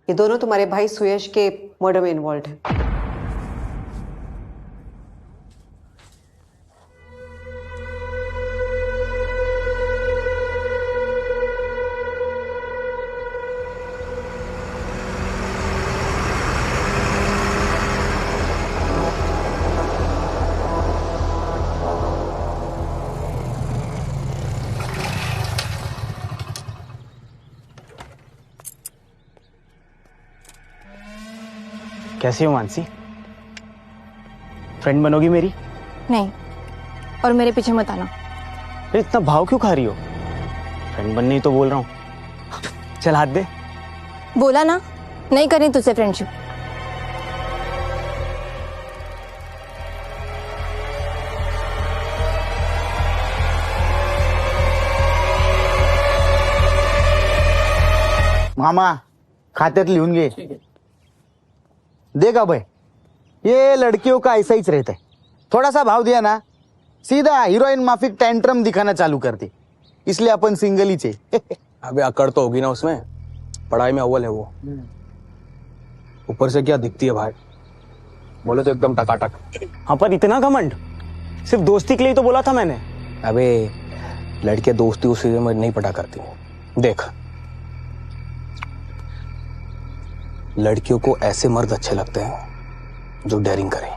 ये दोनों तुम्हारे भाई सुयश के मर्डर में इन्वॉल्व हैं. कैसी हो मानसी? फ्रेंड बनोगी मेरी? नहीं, और मेरे पीछे मत आना. इतना भाव क्यों खा रही हो? फ्रेंड बनने ही तो बोल रहा हूं. चल हाथ दे. बोला ना, नहीं करनी तुझसे फ्रेंडशिप. मामा, खात्यात लिहून घे. देख भाई, ये लड़कियों का ऐसा ही रहता है. थोड़ा सा भाव दिया ना, सीधा हीरोइन माफिक टेंट्रम दिखाना चालू करती. इसलिए अपन सिंगल ही चाहिए. अबे अकड़ तो होगी ना उसमें. पढ़ाई में अव्वल है वो. ऊपर से क्या दिखती है भाई, बोले तो एकदम टकाटक. हाँ, पर इतना घमंड? सिर्फ दोस्ती के लिए तो बोला था मैंने. अबे लड़के दोस्ती उसी में नहीं पटा करती. देख, लड़कियों को ऐसे मर्द अच्छे लगते हैं जो डेयरिंग करें.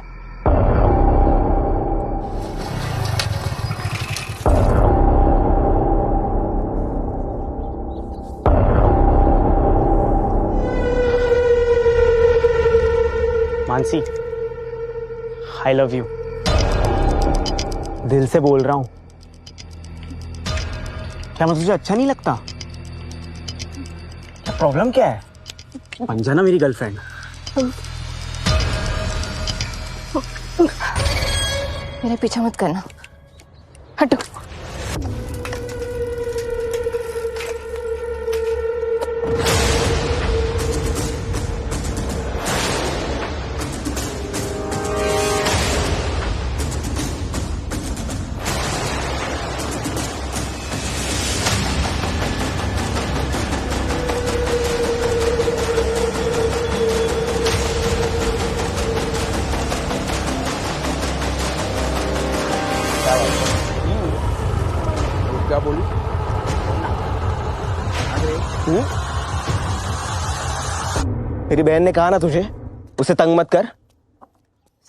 मानसी, आई लव यू. दिल से बोल रहा हूं. क्या मैं तुझे अच्छा नहीं लगता? क्या प्रॉब्लम क्या है? बन जाना मेरी गर्लफ्रेंड. मेरे पीछे मत करना, हटो. क्या बोली? मेरी बहन ने कहा ना तुझे उसे तंग मत कर।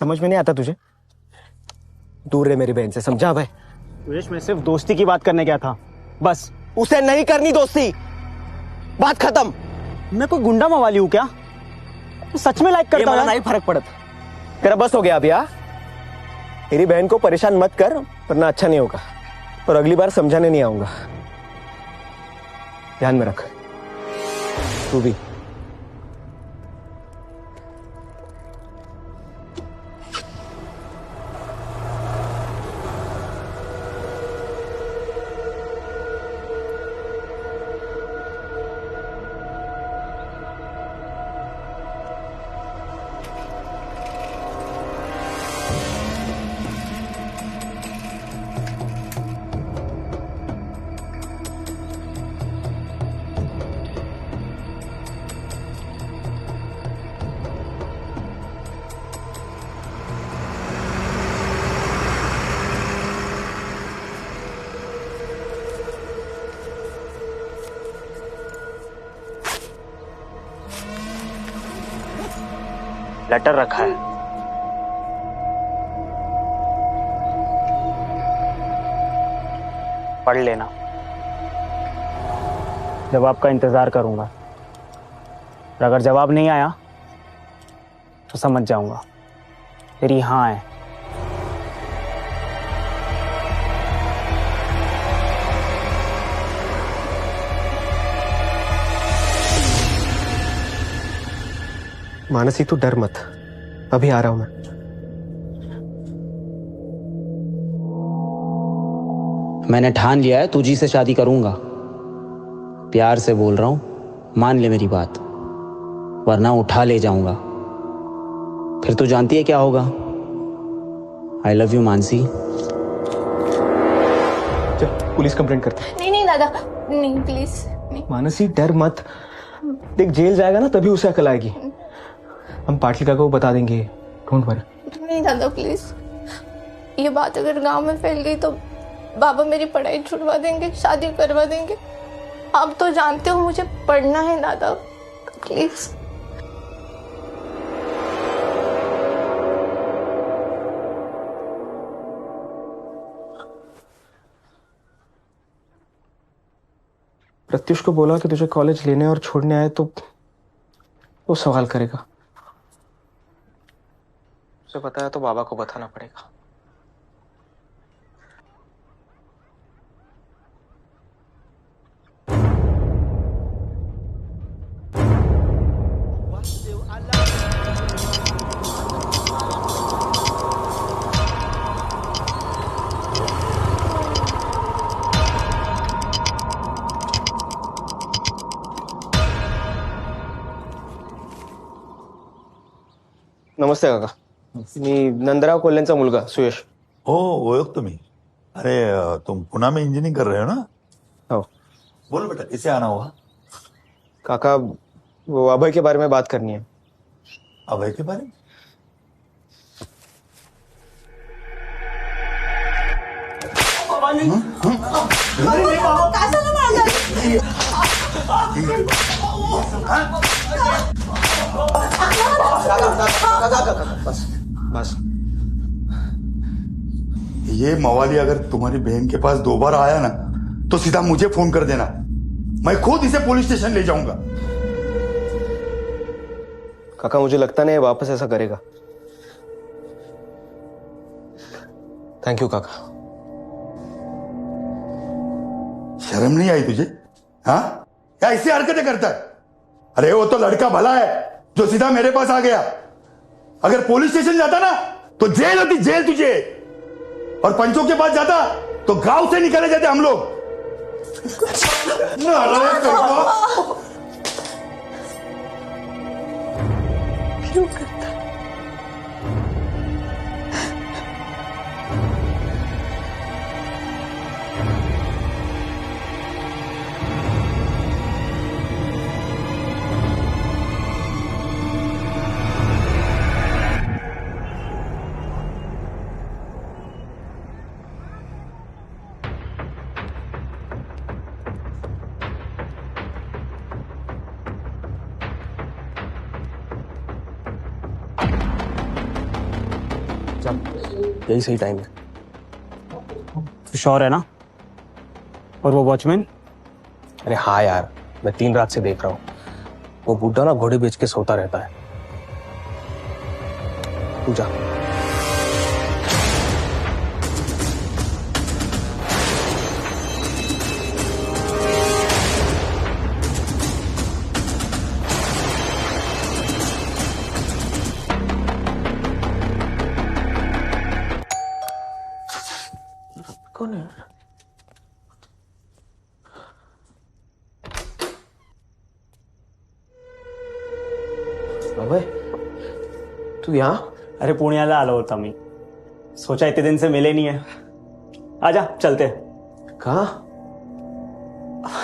समझ में नहीं आता तुझे? दूर रहे मेरी बहन से, समझा भाई? सुरेश, मैं सिर्फ दोस्ती की बात करने गया था बस। उसे नहीं करनी दोस्ती, बात खत्म। मैं कोई गुंडा मवाली हूं क्या? सच में लाइक करता हूं, नहीं फर्क पड़ता। तेरा बस हो गया अभी? मेरी बहन को परेशान मत कर वरना अच्छा नहीं होगा, और अगली बार समझाने नहीं आऊंगा। ध्यान में रख तू भी। लेटर रखा है, पढ़ लेना। जवाब का इंतजार करूंगा, और अगर जवाब नहीं आया तो समझ जाऊंगा तेरी हाँ है। मानसी तू डर मत, अभी आ रहा हूं मैं। मैंने ठान लिया है तुझी से शादी करूंगा। प्यार से बोल रहा हूं, मान ले मेरी बात, वरना उठा ले जाऊंगा। फिर तू जानती है क्या होगा। आई लव यू मानसी। चल पुलिस कंप्लेंट करते। नहीं नहीं दादा, नहीं प्लीज नहीं। मानसी डर मत, देख जेल जाएगा ना तभी उसे अकल आएगी। हम पाटलिका को बता देंगे, डोंट वरी। नहीं दादा प्लीज, ये बात अगर गांव में फैल गई तो बाबा मेरी पढ़ाई छुड़वा देंगे, शादी करवा देंगे। आप तो जानते हो मुझे पढ़ना है दादा, प्लीज। प्रत्युष को बोला कि तुझे कॉलेज लेने और छोड़ने आए तो वो सवाल करेगा। उसे बताया तो बाबा को बताना पड़ेगा। नमस्ते काका, मी नंदराव कोल्हेंचा मुलगा सुयश। हो ओळखतो मी। अरे तुम पुणे में इंजीनियरिंग कर रहे हो ना? हो। बोलो बेटा, कैसे आना हुआ? काका वो अभय के बारे में बात करनी है। अभय के बारे में? बस बस। ये मवाली अगर तुम्हारी बहन के पास 2 बार आया ना तो सीधा मुझे फोन कर देना, मैं खुद इसे पुलिस स्टेशन ले जाऊंगा। काका मुझे लगता नहीं वापस ऐसा करेगा। थैंक यू काका। शर्म नहीं आई तुझे? हाँ, क्या ऐसी हरकतें करता है? अरे वो तो लड़का भला है जो सीधा मेरे पास आ गया। अगर पुलिस स्टेशन जाता ना तो जेल होती, जेल तुझे। और पंचों के पास जाता तो गांव से निकले जाते हम लोग। क्यों करता? यही सही टाइम है। तू श्योर है ना? और वो वॉचमैन? अरे हाँ यार, मैं 3 रात से देख रहा हूँ। वो बुड्ढा ना घोड़े बेच के सोता रहता है। तू जा। कौन है? अबे तू यहाँ? अरे पुण्याला आलो होता मी. सोचा इतने दिन से मिले नहीं है. आजा चलते. कहाँ?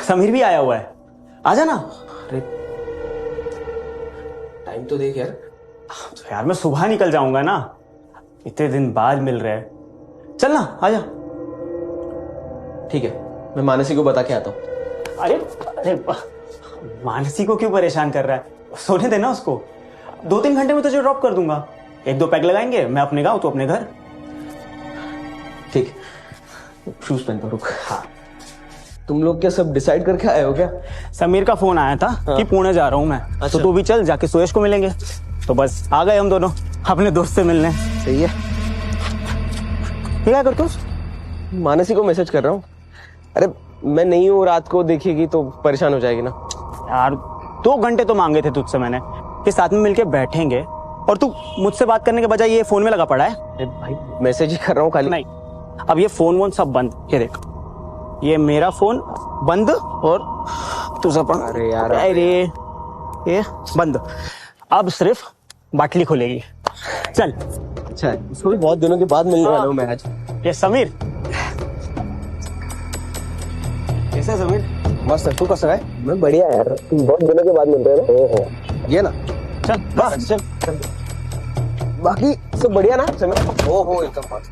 समीर भी आया हुआ है. आजा ना. अरे टाइम तो देख यार. तो यार मैं सुबह निकल जाऊंगा ना. इतने दिन बाद मिल रहे हैं. चल ना आजा. ठीक है, मैं मानसी को बता के आता हूँ. अरे अरे मानसी को क्यों परेशान कर रहा है? सोने देना उसको. 2-3 घंटे में तुझे ड्रॉप कर दूंगा. 1-2 पैक लगाएंगे. मैं अपने गाँव, तू अपने घर. ठीक. शूज पहनता रुक. हाँ. तुम लोग क्या सब डिसाइड करके आए हो क्या? समीर का फोन आया था कि पुणे जा रहा हूँ मैं. अच्छा. तो तू भी चल, जाके सुयश को मिलेंगे. तो बस आ गए हम दोनों अपने दोस्त से मिलने. सही है. ये क्या करते हो? मानसी को मैसेज कर रहा हूँ. अरे मैं नहीं हूँ, रात को देखेगी तो परेशान हो जाएगी ना. यार 2 घंटे तो मांगे थे तुझसे मैंने कि साथ में मिलके बैठेंगे, और तू मुझसे बात करने के बजाय ये फोन में लगा पड़ा है. अरे भाई मैसेज ही कर रहा हूँ खाली. नहीं, अब ये फोन वोन सब बंद. ये देख, ये मेरा फोन बंद और तुझा पण. अरे यार, अरे ये बंद. अब सिर्फ बाटली खोलेगी. चल. अच्छा, इसको भी बहुत दिनों के बाद मिलने वाला हूँ मैं आज. ये समीर. कैसा है समीर? मस्त है. तू कैसा है? मैं बढ़िया यार. तुम बहुत दिनों के बाद मिल रहे हो. ओहो, ये ना. चल बस चल. बाकी सब बढ़िया ना समीर? ओहो एकदम मस्त.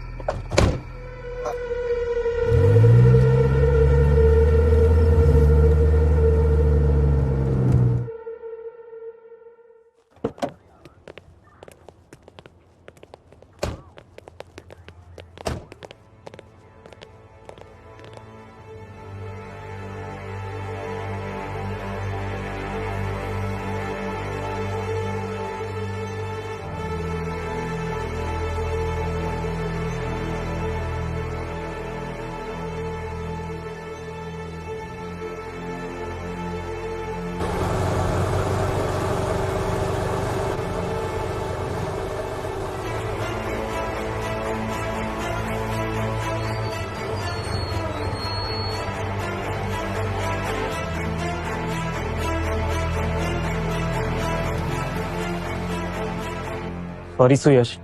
सॉरी सुयश.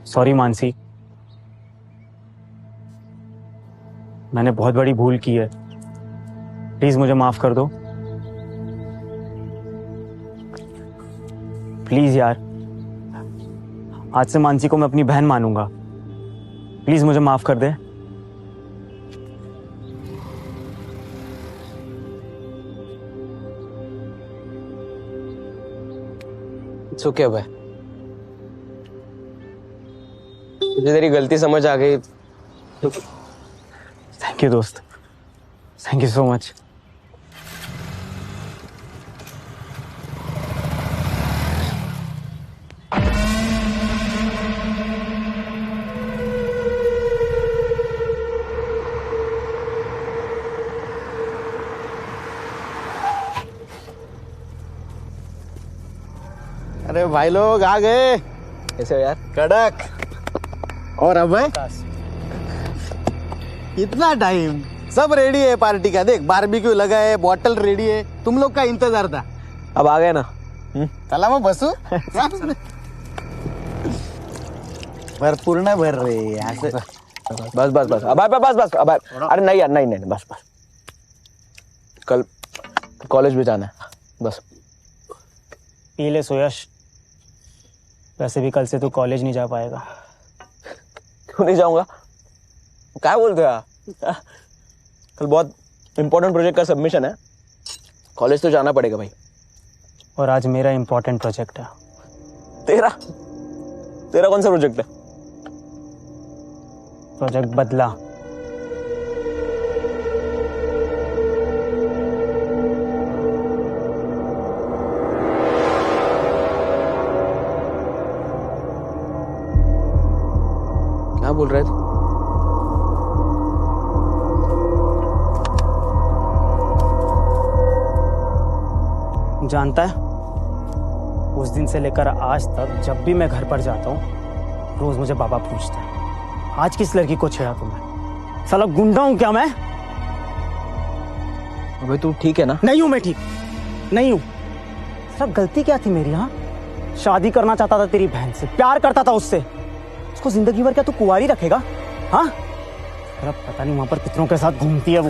सॉरी मानसी. मैंने बहुत बड़ी भूल की है. प्लीज मुझे माफ कर दो. प्लीज यार, आज से मानसी को मैं अपनी बहन मानूंगा. प्लीज मुझे माफ कर दे. इट्स ओके भाई. मुझे तेरी गलती समझ आ गई. थैंक यू दोस्त. Thank you so much. अरे भाई लोग आ गए. कैसे हो यार? कड़क. और अब है इतना टाइम. सब रेडी है पार्टी का. देख बारबेक्यू लगा है, बॉटल रेडी है. तुम लोग का इंतजार था. अब आ गए ना. चला मग बसू. भरपूर ना भर रे. बस बस बस. अब बस बस. अब अरे नहीं यार, नहीं नहीं बस बस. कल कॉलेज भी जाना है. बस पी ले सुयश. वैसे भी कल से तू कॉलेज नहीं जा पाएगा. क्यों नहीं जाऊंगा? क्या बोलते हो यार? कल बहुत इंपॉर्टेंट प्रोजेक्ट का सबमिशन है. कॉलेज तो जाना पड़ेगा भाई. और आज मेरा इंपॉर्टेंट प्रोजेक्ट है. तेरा तेरा कौन सा प्रोजेक्ट है? प्रोजेक्ट बदला। क्या बोल रहे थे? जानता है, उस दिन से लेकर आज तक जब भी मैं घर पर जाता हूँ रोज मुझे बाबा पूछता है, आज किस लड़की को छेड़ा तुमने? साला गुंडा हूं क्या मैं? अबे तू ठीक है ना? नहीं हूं मैं ठीक, नहीं हूं। साला गलती क्या थी मेरी? हाँ, शादी करना चाहता था तेरी बहन से, प्यार करता था उससे, उसको जिंदगी भर क्या तू कुंवारी रखेगा? हाँ, पता नहीं वहां पर कितनों के साथ घूमती है वो।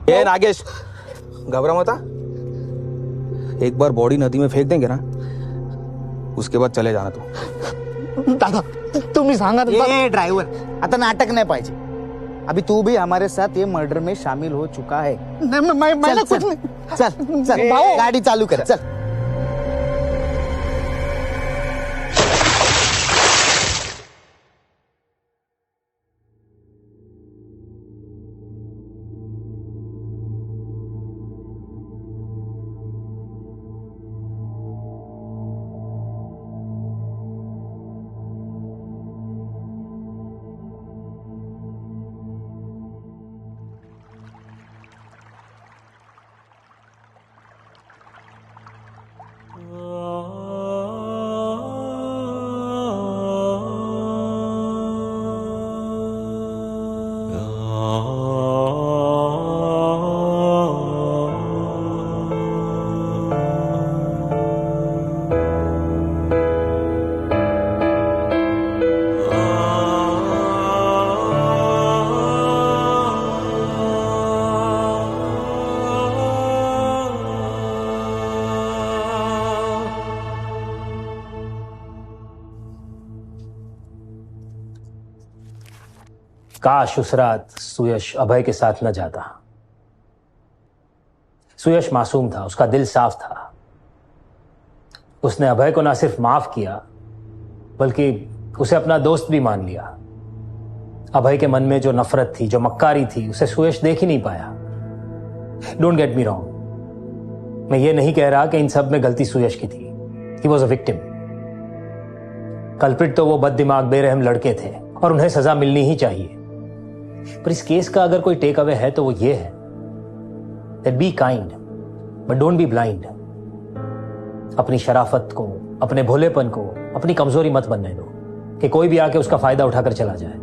ये नागेश, घबरा मत। एक बार बॉडी नदी में फेंक देंगे ना, उसके बाद चले जाना तू। दादा तुम्ही सांगा। ये ड्राइवर, आता नाटक नहीं पाहिजे। अभी तू भी हमारे साथ ये मर्डर में शामिल हो चुका है। मैंने कुछ नहीं। चल चल गाड़ी चालू कर, चल। काश उस रात सुयश अभय के साथ न जाता। सुयश मासूम था, उसका दिल साफ था। उसने अभय को ना सिर्फ माफ किया बल्कि उसे अपना दोस्त भी मान लिया। अभय के मन में जो नफरत थी, जो मक्कारी थी, उसे सुयश देख ही नहीं पाया। डोंट गेट मी रॉन्ग, मैं ये नहीं कह रहा कि इन सब में गलती सुयश की थी। He was a victim. Culprit तो वो बददिमाग बेरहम लड़के थे और उन्हें सजा मिलनी ही चाहिए। पर इस केस का अगर कोई टेक अवे है तो वो ये है that be kind but don't be blind। अपनी शराफत को, अपने भोलेपन को अपनी कमजोरी मत बनने दो कि कोई भी आके उसका फायदा उठाकर चला जाए।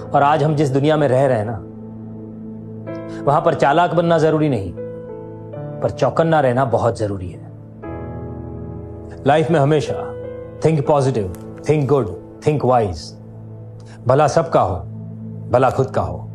और आज हम जिस दुनिया में रह रहे हैं ना, वहां पर चालाक बनना जरूरी नहीं, पर चौकन्ना रहना बहुत जरूरी है। लाइफ में हमेशा think positive, think good, think wise. भला सबका हो, भला खुद का हो।